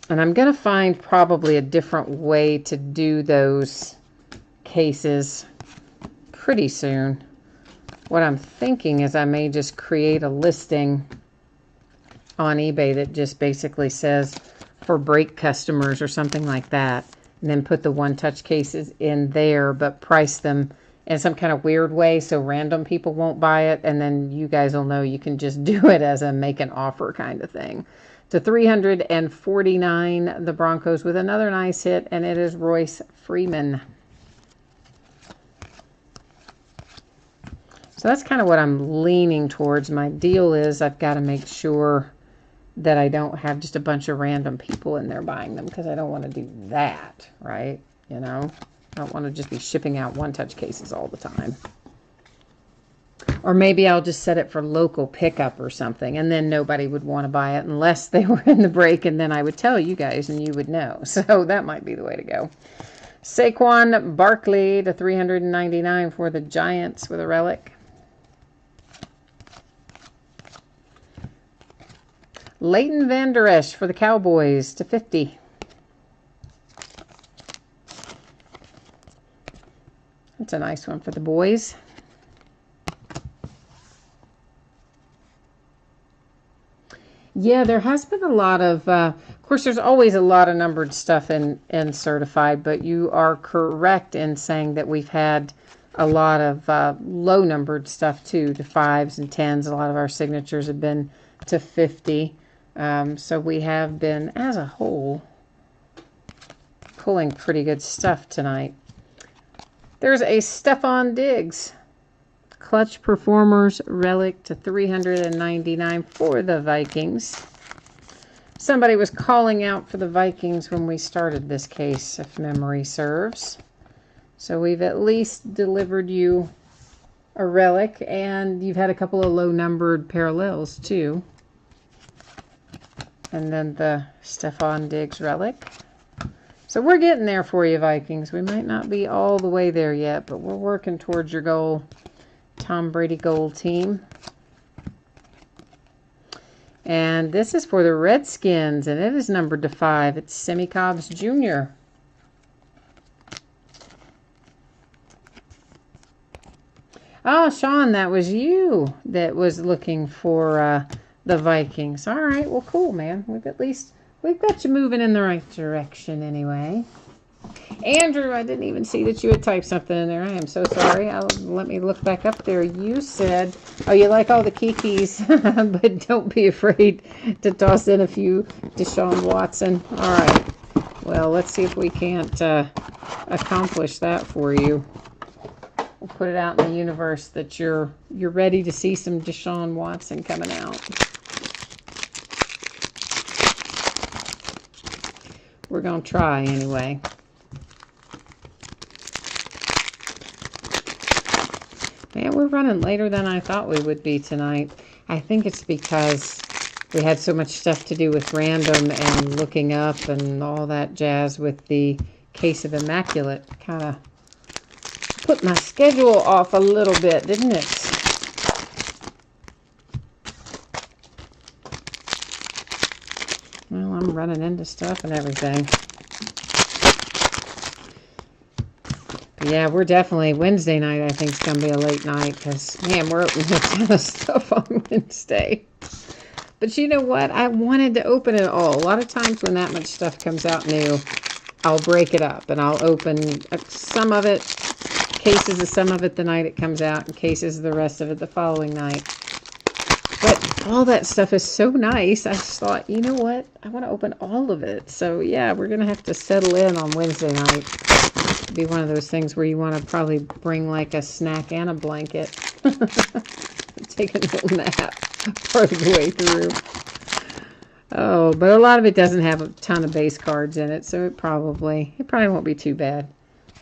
And I'm going to find probably a different way to do those cases pretty soon. What I'm thinking is I may just create a listing on eBay that just basically says for break customers or something like that, and then put the one-touch cases in there, but price them in some kind of weird way so random people won't buy it, and then you guys will know you can just do it as a make an offer kind of thing. To 349, the Broncos with another nice hit, and it is Royce Freeman. So that's kind of what I'm leaning towards. My deal is I've got to make sure that I don't have just a bunch of random people in there buying them, because I don't want to do that, right? You know, I don't want to just be shipping out one-touch cases all the time. Or maybe I'll just set it for local pickup or something, and then nobody would want to buy it unless they were in the break, and then I would tell you guys and you would know. So that might be the way to go. Saquon Barkley to 399 for the Giants with a relic. Leighton Vander Esch for the Cowboys to 50. That's a nice one for the boys. Yeah, there has been a lot of course, there's always a lot of numbered stuff in certified, but you are correct in saying that we've had a lot of low numbered stuff too, to 5s and 10s. A lot of our signatures have been to 50. So we have been, as a whole, pulling pretty good stuff tonight. There's a Stephon Diggs Clutch Performers relic to 399 for the Vikings. Somebody was calling out for the Vikings when we started this case, if memory serves. So we've at least delivered you a relic, and you've had a couple of low-numbered parallels, too. And then the Stephon Diggs relic. So we're getting there for you, Vikings. We might not be all the way there yet, but we're working towards your goal. Tom Brady Gold team. And this is for the Redskins, and it is numbered to 5. It's Semi Cobbs Jr. Oh, Sean, that was you that was looking for the Vikings. All right, well, cool, man. We've got you moving in the right direction anyway. Andrew, I didn't even see that you had typed something in there. I am so sorry. Let me look back up there. You said, oh, you like all the Kikis, but don't be afraid to toss in a few Deshaun Watson. All right. Well, let's see if we can't accomplish that for you. We'll put it out in the universe that you're ready to see some Deshaun Watson coming out. We're going to try anyway. Man, we're running later than I thought we would be tonight. I think it's because we had so much stuff to do with random and looking up and all that jazz with the case of Immaculate. Kind of put my schedule off a little bit, didn't it? Well, I'm running into stuff and everything. Yeah, we're definitely, Wednesday night I think is going to be a late night because, man, we're opening a ton of stuff on Wednesday. But you know what? I wanted to open it all. A lot of times when that much stuff comes out new, I'll break it up and I'll open some of it, cases of some of it the night it comes out, and cases of the rest of it the following night. But all that stuff is so nice. I just thought, you know what? I want to open all of it. So, yeah, we're going to have to settle in on Wednesday night. Be one of those things where you want to probably bring like a snack and a blanket. Take a little nap part of the way through. Oh, but a lot of it doesn't have a ton of base cards in it, so it probably won't be too bad.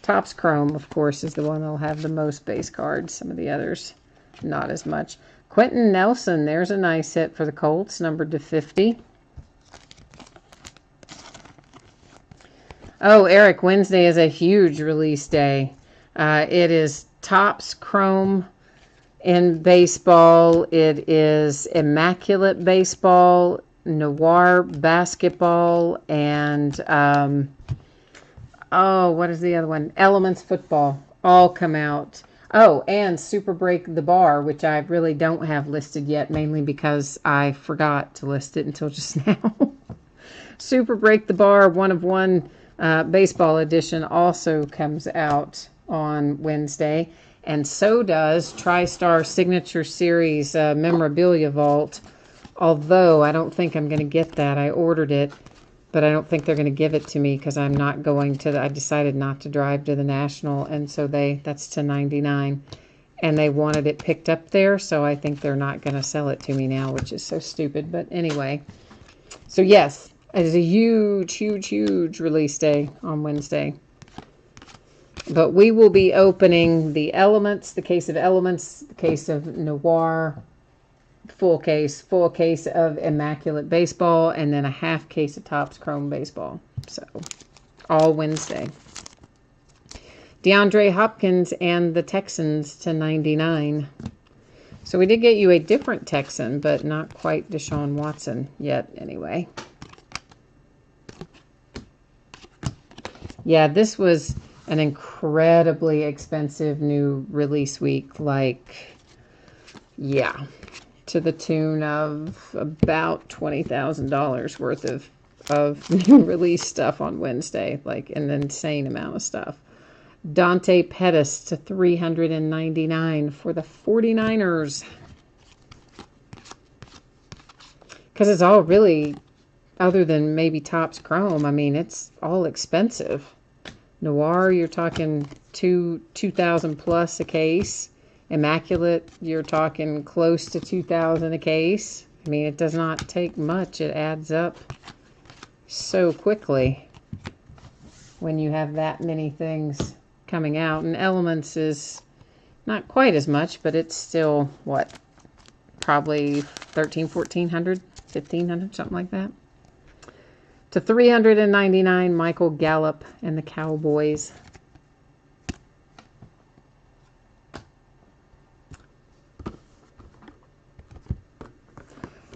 Topps Chrome, of course, is the one that'll have the most base cards. Some of the others, not as much. Quentin Nelson, there's a nice hit for the Colts, numbered to 50. Oh, Eric, Wednesday is a huge release day. It is Topps Chrome in baseball. It is Immaculate Baseball, Noir Basketball, and, what is the other one? Elements Football. All come out. Oh, and Super Break the Bar, which I really don't have listed yet, mainly because I forgot to list it until just now. Super Break the Bar, 1 of 1. Baseball edition also comes out on Wednesday. And so does TriStar Signature Series Memorabilia Vault. Although I don't think I'm going to get that. I ordered it, but I don't think they're going to give it to me because I'm not going to. I decided not to drive to the National, and so that's to $99. And they wanted it picked up there, so I think they're not going to sell it to me now, which is so stupid. But anyway, so yes, it is a huge, huge, huge release day on Wednesday. But we will be opening the Elements, the case of Elements, the case of Noir, full case of Immaculate Baseball, and then a half case of Topps Chrome Baseball. So, all Wednesday. DeAndre Hopkins and the Texans to $99. So we did get you a different Texan, but not quite Deshaun Watson yet anyway. Yeah, this was an incredibly expensive new release week. Like, yeah, to the tune of about $20,000 worth of new release stuff on Wednesday. Like, an insane amount of stuff. Dante Pettis to $399 for the 49ers. Because it's all really, other than maybe Topps Chrome, I mean, it's all expensive. Noir, you're talking $2,000 plus a case. Immaculate, you're talking close to $2,000 a case. I mean, it does not take much. It adds up so quickly when you have that many things coming out. And Elements is not quite as much, but it's still, what, probably $1,300, $1,400, $1,500, something like that. To $399, Michael Gallup and the Cowboys.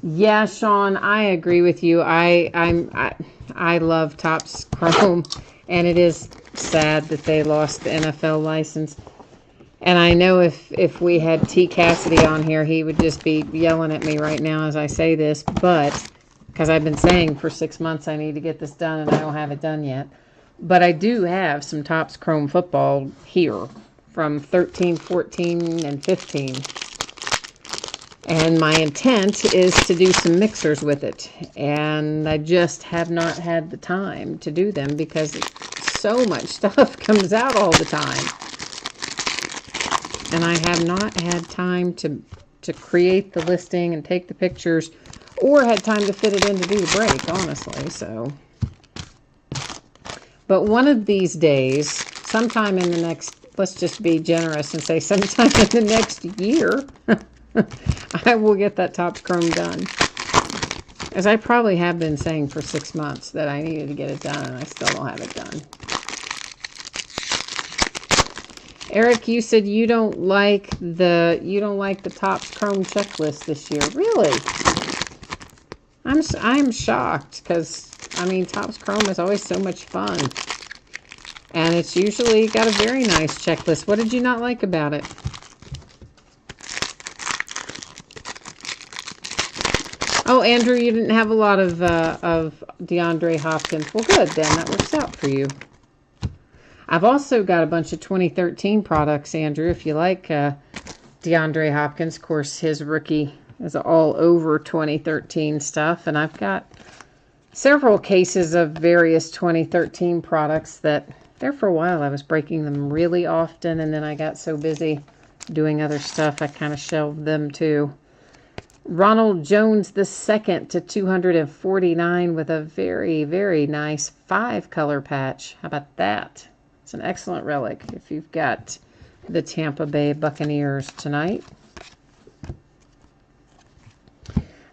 Yeah, Sean, I agree with you. I love Topps Chrome, and it is sad that they lost the NFL license. And I know if we had T. Cassidy on here, he would just be yelling at me right now as I say this, but because I've been saying for 6 months I need to get this done, and I don't have it done yet. But I do have some Topps Chrome football here from 13, 14, and 15. And my intent is to do some mixers with it. And I just have not had the time to do them because so much stuff comes out all the time. And I have not had time to create the listing and take the pictures, or had time to fit it in to do the break, honestly. So, but one of these days, sometime in the next, let's just be generous and say sometime in the next year, I will get that Topps Chrome done. As I probably have been saying for 6 months that I needed to get it done, and I still don't have it done. Eric, you said you don't like the Topps Chrome checklist this year. Really? I'm shocked because I mean Topps Chrome is always so much fun. And it's usually got a very nice checklist. What did you not like about it? Oh, Andrew, you didn't have a lot of DeAndre Hopkins. Well, good, then. That works out for you. I've also got a bunch of 2013 products, Andrew, if you like DeAndre Hopkins. Of course, his rookie is all over 2013 stuff. And I've got several cases of various 2013 products that, there for a while, I was breaking them really often. And then I got so busy doing other stuff, I kind of shelved them too. Ronald Jones II to $249 with a very, very nice 5-color patch. How about that? It's an excellent relic if you've got the Tampa Bay Buccaneers tonight.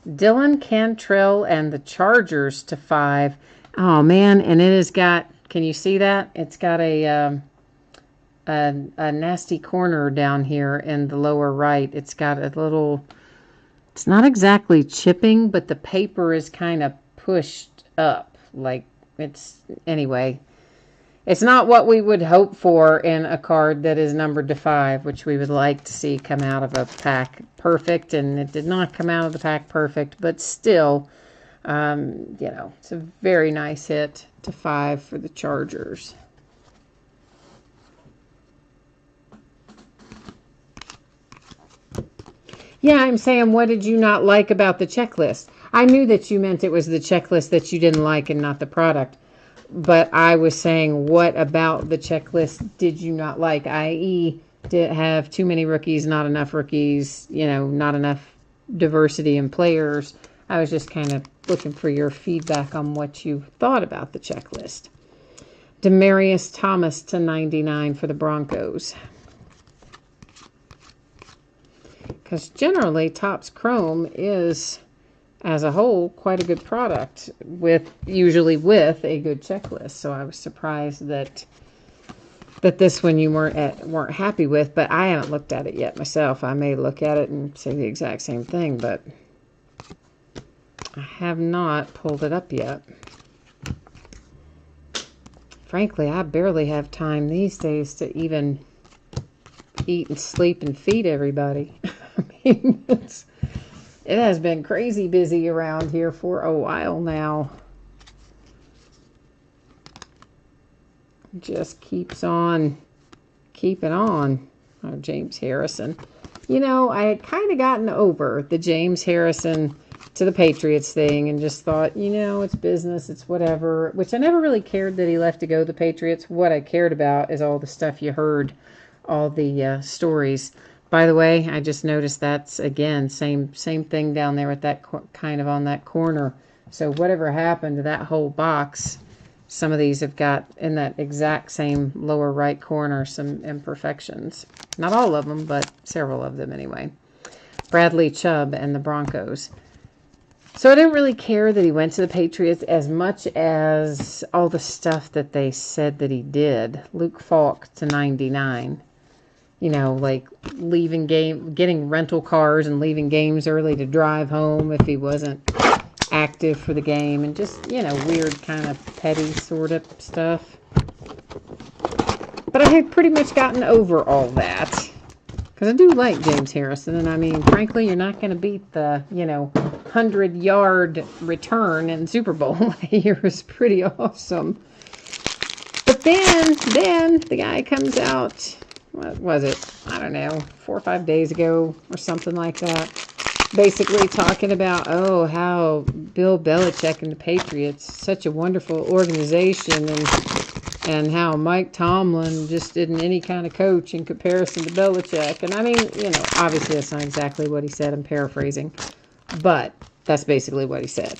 Dylan Cantrell and the Chargers to 5. Oh, man, and it has got, can you see that? It's got a nasty corner down here in the lower right. It's got a little... It's not exactly chipping, but the paper is kind of pushed up. Like, it's, anyway. It's not what we would hope for in a card that is numbered to 5, which we would like to see come out of a pack perfect. And it did not come out of the pack perfect, but still, you know, it's a very nice hit to 5 for the Chargers. Yeah, I'm saying, what did you not like about the checklist? I knew that you meant it was the checklist that you didn't like and not the product. But I was saying, what about the checklist did you not like? I.e., did it have too many rookies, not enough rookies, not enough diversity in players? I was just kind of looking for your feedback on what you thought about the checklist. Demarius Thomas to 99 for the Broncos. Because generally, Topps Chrome is, as a whole, quite a good product, usually with a good checklist. So I was surprised that this one you weren't happy with, but I haven't looked at it yet myself. I may look at it and say the exact same thing, but I have not pulled it up yet. Frankly, I barely have time these days to even eat and sleep and feed everybody. I mean, it has been crazy busy around here for a while now. Just keeps on keeping on. Oh, James Harrison. I had kind of gotten over the James Harrison to the Patriots thing and just thought, it's business, it's whatever, which I never really cared that he left to go to the Patriots. What I cared about is all the stuff you heard, all the stories. By the way, I just noticed that's, again, same thing down there with that kind of on that corner. So whatever happened to that whole box, some of these have got, in that exact same lower right corner, some imperfections. Not all of them, but several of them anyway. Bradley Chubb and the Broncos. So I didn't really care that he went to the Patriots as much as all the stuff that they said that he did. Luke Falk to 99. Like getting rental cars and leaving games early to drive home if he wasn't active for the game, and just, weird kind of petty sort of stuff. But I had pretty much gotten over all that. Because I do like James Harrison, and I mean, frankly, you're not going to beat the, 100-yard return in Super Bowl. It was pretty awesome. But then the guy comes out, what was it? I don't know, 4 or 5 days ago or something like that. Basically talking about, how Bill Belichick and the Patriots, such a wonderful organization, and how Mike Tomlin just isn't any kind of coach in comparison to Belichick. And I mean, obviously that's not exactly what he said. I'm paraphrasing. But that's basically what he said.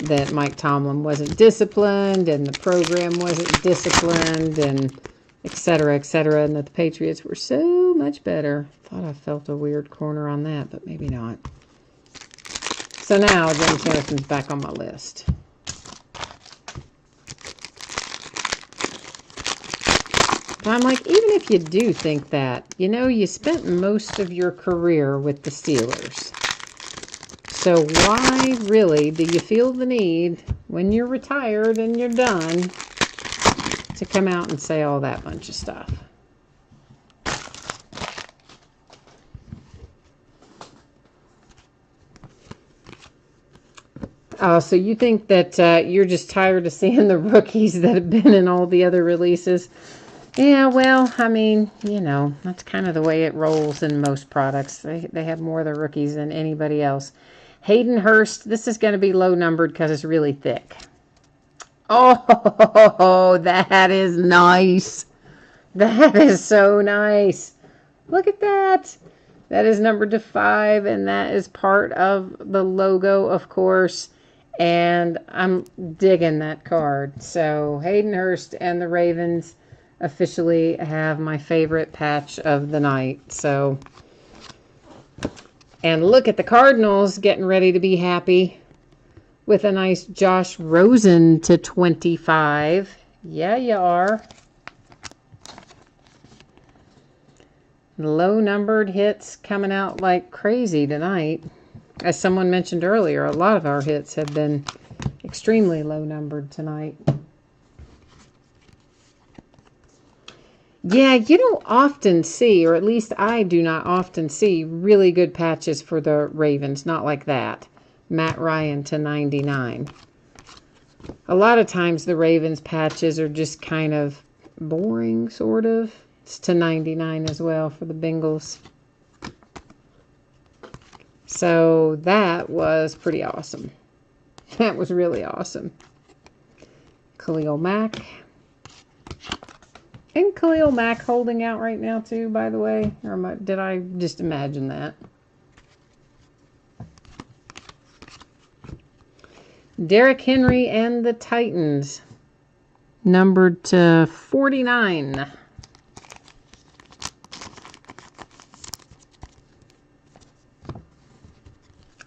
That Mike Tomlin wasn't disciplined, and the program wasn't disciplined, and et cetera, and that the Patriots were so much better. Thought I felt a weird corner on that, but maybe not. So now James Harrison's back on my list. But I'm like, even if you do think that, you spent most of your career with the Steelers. So why really do you feel the need, when you're retired and you're done, to come out and say all that bunch of stuff? Oh, so you think that you're just tired of seeing the rookies that have been in all the other releases? Yeah, well, I mean, that's kind of the way it rolls in most products. They have more of the rookies than anybody else. Hayden Hurst, this is going to be low numbered because it's really thick. Oh, that is nice. That is so nice. Look at that. That is numbered to 5, and that is part of the logo, of course. And I'm digging that card. So Hayden Hurst and the Ravens officially have my favorite patch of the night. So, and look at the Cardinals getting ready to be happy with a nice Josh Rosen to 25. Yeah, you are. Low numbered hits coming out like crazy tonight. As someone mentioned earlier, a lot of our hits have been extremely low numbered tonight. Yeah, you don't often see, or at least I do not often see, really good patches for the Ravens. Not like that. Matt Ryan to 99. A lot of times the Ravens patches are just kind of boring, sort of. It's to 99 as well for the Bengals. So that was pretty awesome. That was really awesome. Khalil Mack. And Khalil Mack holding out right now too, by the way? Or did I just imagine that? Derrick Henry and the Titans. Numbered to 49.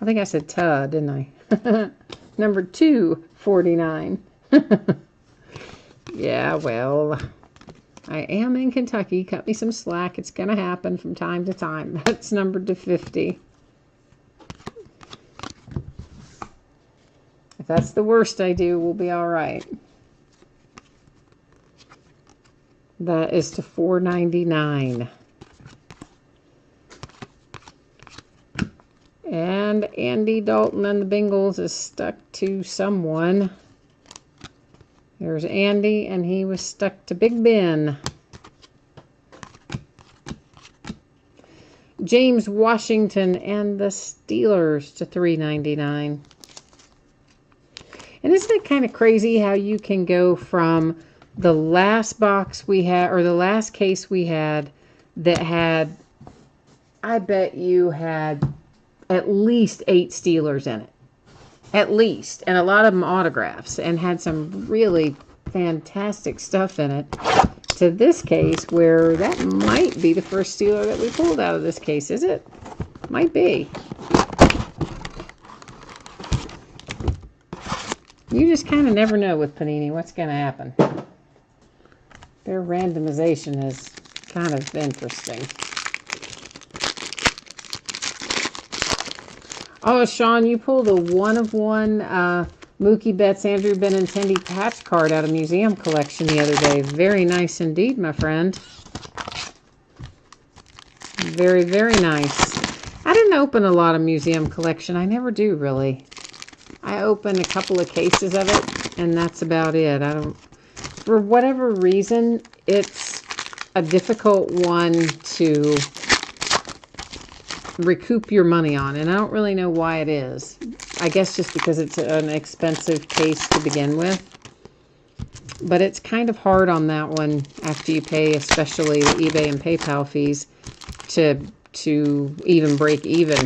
I think I said didn't I? Number 249. Yeah, well, I am in Kentucky. Cut me some slack. It's going to happen from time to time. That's numbered to 50. If that's the worst I do, we'll be all right. That is to 499. And Andy Dalton and the Bengals is stuck to someone. There's Andy, and he was stuck to Big Ben. James Washington and the Steelers to 399. And isn't it kind of crazy how you can go from the last box we had, or the last case we had, that had, I bet you had at least 8 Steelers in it. At least. And a lot of them autographs. And had some really fantastic stuff in it. To this case where that might be the first Steeler that we pulled out of this case. Is it? Might be. You just kind of never know with Panini what's going to happen. Their randomization is kind of interesting. Oh, Sean, you pulled a 1-of-1 Mookie Betts, Andrew Benintendi patch card out of museum collection the other day. Very nice indeed, my friend. Very, very nice. I didn't open a lot of museum collection. I never do, really. I open a couple of cases of it, and that's about it. I don't, for whatever reason, it's a difficult one to recoup your money on, and I don't really know why it is. I guess just because it's an expensive case to begin with. But it's kind of hard on that one after you pay, especially the eBay and PayPal fees, to even break even.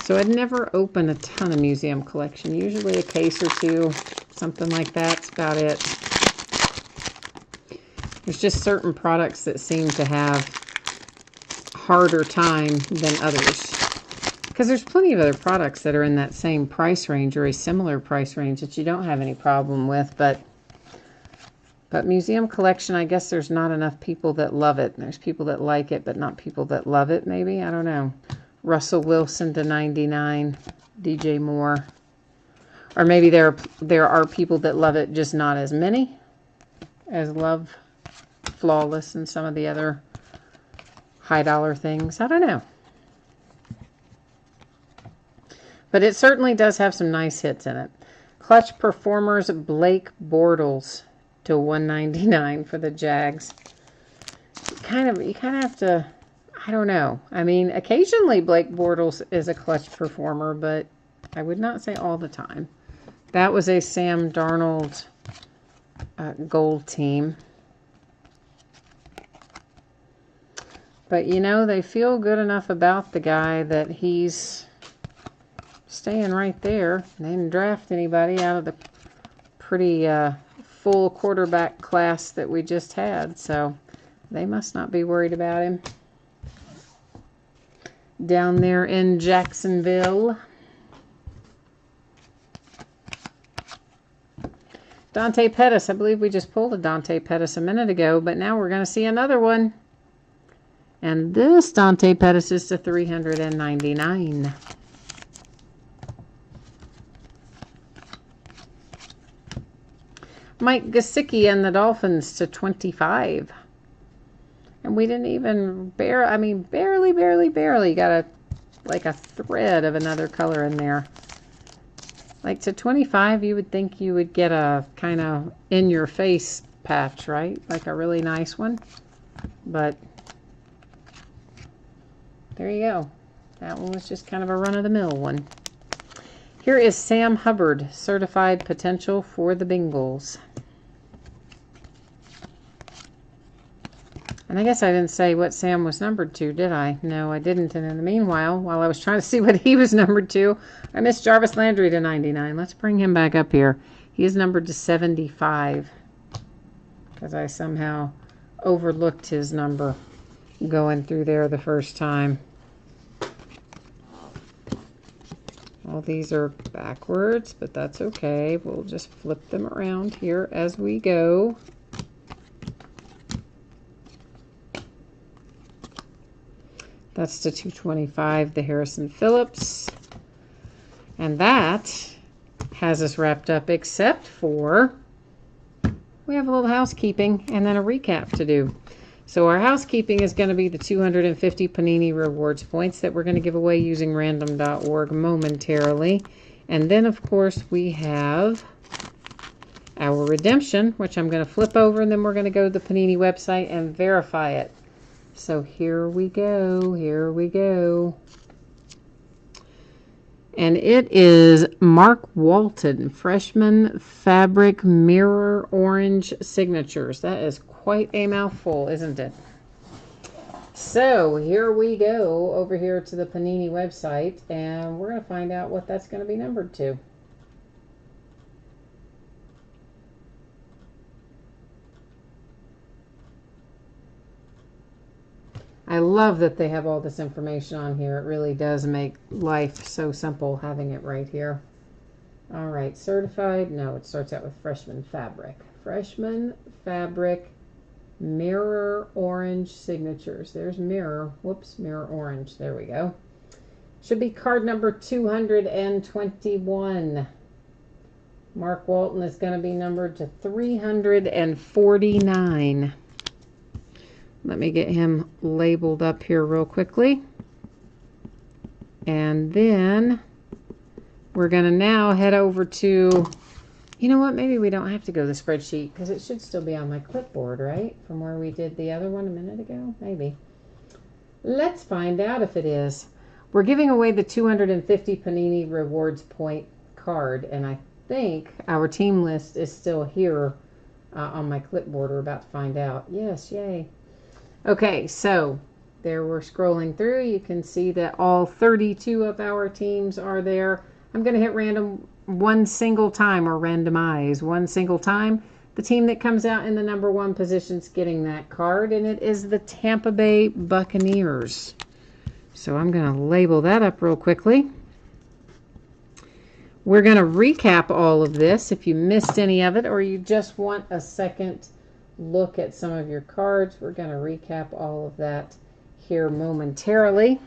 So I'd never open a ton of museum collection. Usually a case or two, something like that's about it. There's just certain products that seem to have harder time than others. Because there's plenty of other products that are in that same price range or a similar price range that you don't have any problem with. But museum collection, I guess there's not enough people that love it. There's people that like it, but not people that love it, maybe. I don't know. Russell Wilson to 99. DJ Moore. Or maybe there are people that love it, just not as many as love Flawless and some of the other high dollar things. I don't know. But it certainly does have some nice hits in it. Clutch Performers Blake Bortles to 199 for the Jags. You kind of have to, I don't know. I mean, occasionally Blake Bortles is a clutch performer, but I would not say all the time. That was a Sam Darnold gold team. But, you know, they feel good enough about the guy that he's staying right there. They didn't draft anybody out of the pretty full quarterback class that we just had. So they must not be worried about him. Down there in Jacksonville. Dante Pettis. I believe we just pulled a Dante Pettis a minute ago, but now we're going to see another one. And this Dante Pettis is to 399. Mike Gesicki and the Dolphins to 25. And we didn't even barely got like a thread of another color in there. Like to 25, you would think you would get a kind of in-your-face patch, right? Like a really nice one. But there you go. That one was just kind of a run-of-the-mill one. Here is Sam Hubbard, certified potential for the Bengals. And I guess I didn't say what Sam was numbered to, did I? No, I didn't. And in the meanwhile, while I was trying to see what he was numbered to, I missed Jarvis Landry to 99. Let's bring him back up here. He is numbered to 75 because I somehow overlooked his number going through there the first time. All these are backwards, but that's okay. We'll just flip them around here as we go. That's the 225, the Harrison Phillips. And that has us wrapped up, except for we have a little housekeeping and then a recap to do. So our housekeeping is going to be the 250 Panini Rewards points that we're going to give away using random.org momentarily. And then, of course, we have our redemption, which I'm going to flip over, and then we're going to go to the Panini website and verify it. So here we go, here we go. And it is Mark Walton, freshman fabric mirror orange signatures. That is quite a mouthful, isn't it? So here we go over here to the Panini website, and we're going to find out what that's going to be numbered to. I love that they have all this information on here. It really does make life so simple having it right here. All right, certified. No, it starts out with freshman fabric. Freshman fabric mirror orange signatures. There's mirror. Whoops, mirror orange. There we go. Should be card number 221. Mark Walton is going to be numbered to 349. Let me get him labeled up here real quickly. And then we're going to now head over to, you know what, maybe we don't have to go to the spreadsheet because it should still be on my clipboard, right? From where we did the other one a minute ago, maybe. Let's find out if it is. We're giving away the 250 Panini Rewards point card, and I think our team list is still here on my clipboard. We're about to find out. Yes, yay. Okay, so there we're scrolling through. You can see that all 32 of our teams are there. I'm going to hit random one single time, or randomize one single time. The team that comes out in the number 1 position is getting that card, and it is the Tampa Bay Buccaneers. So I'm going to label that up real quickly. We're going to recap all of this. If you missed any of it, or you just want a second look at some of your cards, we're going to recap all of that here momentarily.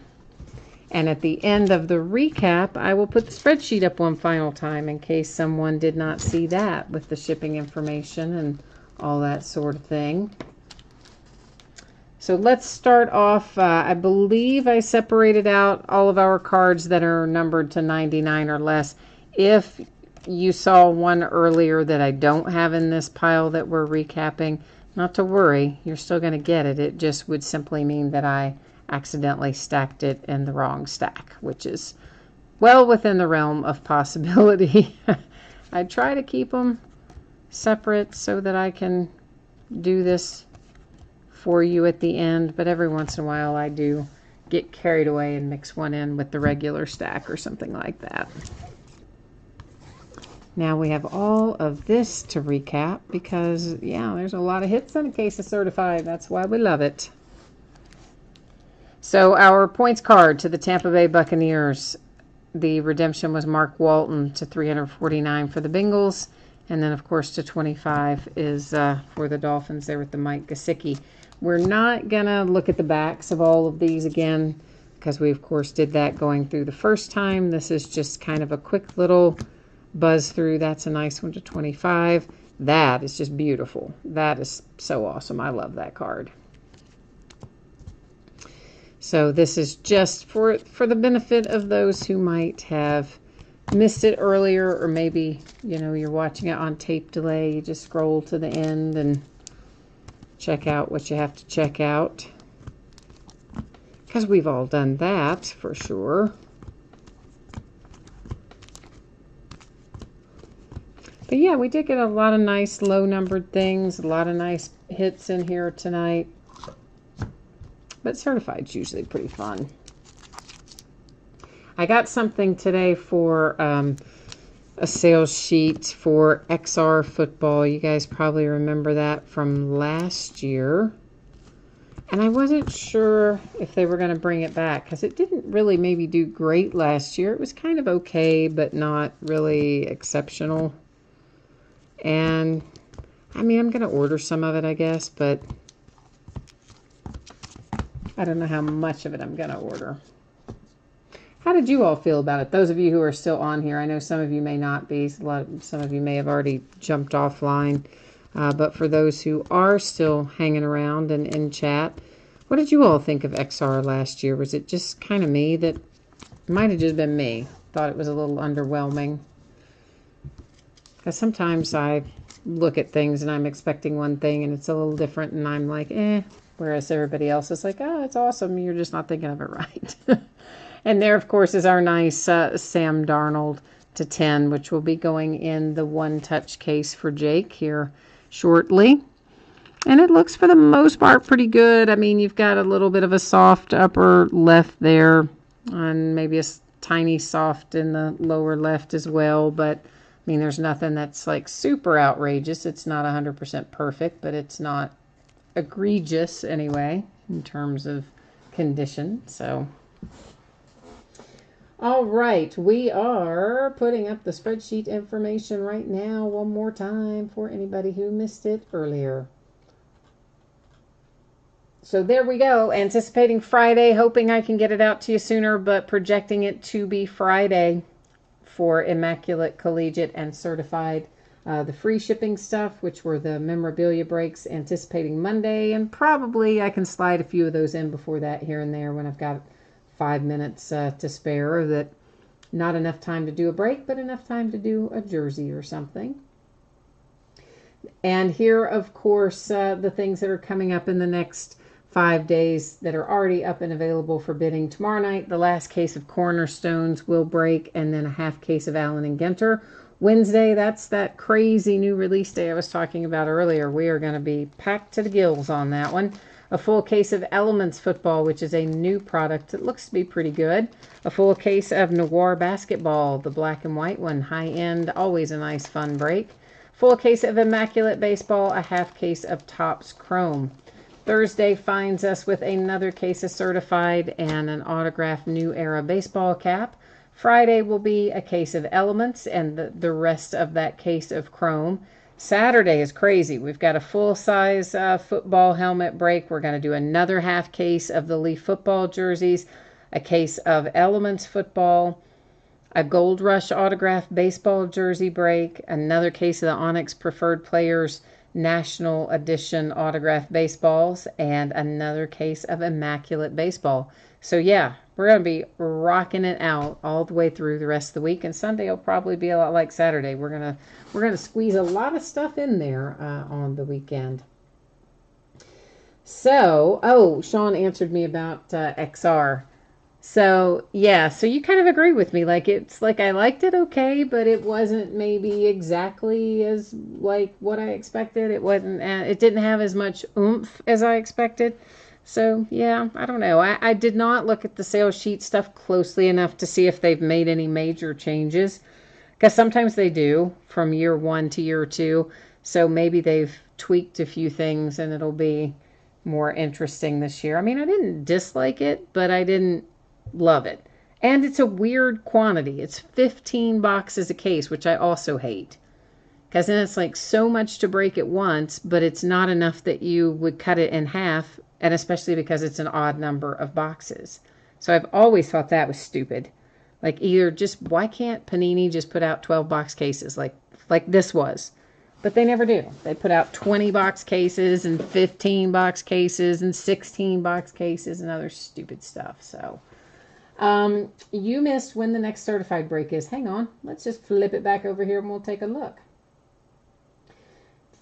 And at the end of the recap, I will put the spreadsheet up one final time in case someone did not see that with the shipping information and all that sort of thing. So let's start off. I believe I separated out all of our cards that are numbered to 99 or less. If you saw one earlier that I don't have in this pile that we're recapping, not to worry, you're still going to get it. It just would simply mean that I accidentally stacked it in the wrong stack, which is well within the realm of possibility. I try to keep them separate so that I can do this for you at the end, but every once in a while I do get carried away and mix one in with the regular stack or something like that. Now we have all of this to recap because, yeah, there's a lot of hits in a case of certified. That's why we love it. So our points card to the Tampa Bay Buccaneers, the redemption was Mark Walton to 349 for the Bengals. And then, of course, to 25 is for the Dolphins there with the Mike Gesicki. We're not going to look at the backs of all of these again because we, of course, did that going through the first time. This is just kind of a quick little buzz through. That's a nice one to 25. That is just beautiful. That is so awesome. I love that card. So this is just for the benefit of those who might have missed it earlier, or maybe, you know, you're watching it on tape delay. You just scroll to the end and check out what you have to check out. because we've all done that for sure. But yeah, we did get a lot of nice low-numbered things, a lot of nice hits in here tonight. But certified's usually pretty fun. I got something today for a sales sheet for XR football. You guys probably remember that from last year. And I wasn't sure if they were going to bring it back because it didn't really maybe do great last year. It was kind of okay, but not really exceptional. And I mean, I'm going to order some of it, I guess, but I don't know how much of it I'm going to order. How did you all feel about it? Those of you who are still on here, I know some of you may not be. Some of you may have already jumped offline. But for those who are still hanging around and in chat, what did you all think of XR last year? Was it just kind of me that might have just been me? Thought it was a little underwhelming. Because sometimes I look at things and I'm expecting one thing and it's a little different and I'm like, eh. Whereas everybody else is like, oh, it's awesome. You're just not thinking of it right. And there, of course, is our nice Sam Darnold to 10, which will be going in the one-touch case for Jake here shortly. And it looks, for the most part, pretty good. I mean, you've got a little bit of a soft upper left there and maybe a tiny soft in the lower left as well. But, I mean, there's nothing that's, like, super outrageous. It's not 100% perfect, but it's not egregious anyway in terms of condition. So, all right, we are putting up the spreadsheet information right now one more time for anybody who missed it earlier. So there we go, anticipating Friday, hoping I can get it out to you sooner, but projecting it to be Friday for immaculate, collegiate, and certified. The free shipping stuff, which were the memorabilia breaks, anticipating Monday, and probably I can slide a few of those in before that here and there when I've got 5 minutes to spare. That not enough time to do a break, but enough time to do a jersey or something. And here, of course, the things that are coming up in the next 5 days that are already up and available for bidding. Tomorrow night, the last case of Cornerstones will break, and then a half case of Allen and Ginter. Wednesday, that's that crazy new release day I was talking about earlier. We are going to be packed to the gills on that one. A full case of Elements Football, which is a new product that looks to be pretty good. A full case of Noir Basketball, the black and white one, high end, always a nice fun break. Full case of Immaculate Baseball, a half case of Topps Chrome. Thursday finds us with another case of Certified and an autographed New Era baseball cap. Friday will be a case of Elements and the rest of that case of Chrome. Saturday is crazy. We've got a full-size football helmet break. We're going to do another half case of the Leaf football jerseys, a case of Elements football, a Gold Rush autographed baseball jersey break, another case of the Onyx Preferred Players National Edition autographed baseballs, and another case of Immaculate Baseball. So yeah, we're going to be rocking it out all the way through the rest of the week, and Sunday will probably be a lot like Saturday. We're gonna squeeze a lot of stuff in there on the weekend. So, oh, Sean answered me about XR. So yeah, so you kind of agree with me. Like, it's like I liked it okay, but it wasn't maybe exactly as like what I expected. It wasn't. It didn't have as much oomph as I expected. So, yeah, I don't know. I did not look at the sales sheet stuff closely enough to see if they've made any major changes. Because sometimes they do from year 1 to year 2. So maybe they've tweaked a few things and it'll be more interesting this year. I mean, I didn't dislike it, but I didn't love it. And it's a weird quantity. It's 15 boxes a case, which I also hate. Because then it's like so much to break at once, but it's not enough that you would cut it in half. And especially because it's an odd number of boxes. So I've always thought that was stupid. Like, either just, why can't Panini just put out 12 box cases like this was? But they never do. They put out 20 box cases and 15 box cases and 16 box cases and other stupid stuff. So you missed when the next certified break is. Hang on. Let's just flip it back over here and we'll take a look.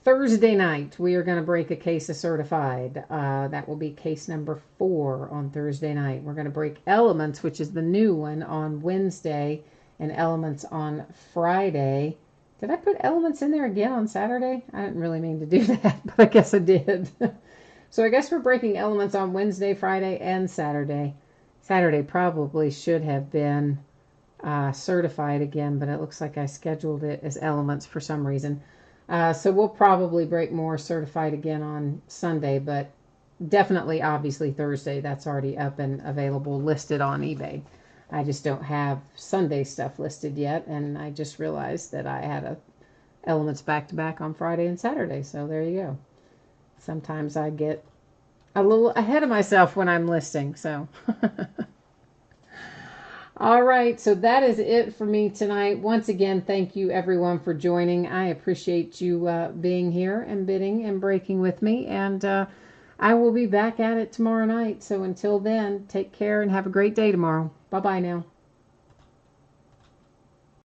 Thursday night, we are going to break a case of certified. That will be case number 4 on Thursday night. We're going to break elements, which is the new one, on Wednesday, and elements on Friday. Did I put elements in there again on Saturday? I didn't really mean to do that, but I guess I did. So I guess we're breaking elements on Wednesday, Friday, and Saturday. Saturday probably should have been certified again, but it looks like I scheduled it as elements for some reason. So we'll probably break more certified again on Sunday, but definitely, obviously, Thursday. That's already up and available, listed on eBay. I just don't have Sunday stuff listed yet, and I just realized that I had elements back-to-back on Friday and Saturday, so there you go. Sometimes I get a little ahead of myself when I'm listing, so... All right, so that is it for me tonight. Once again, thank you everyone for joining. I appreciate you being here and bidding and breaking with me, and I will be back at it tomorrow night. So until then, take care and have a great day tomorrow. Bye-bye now.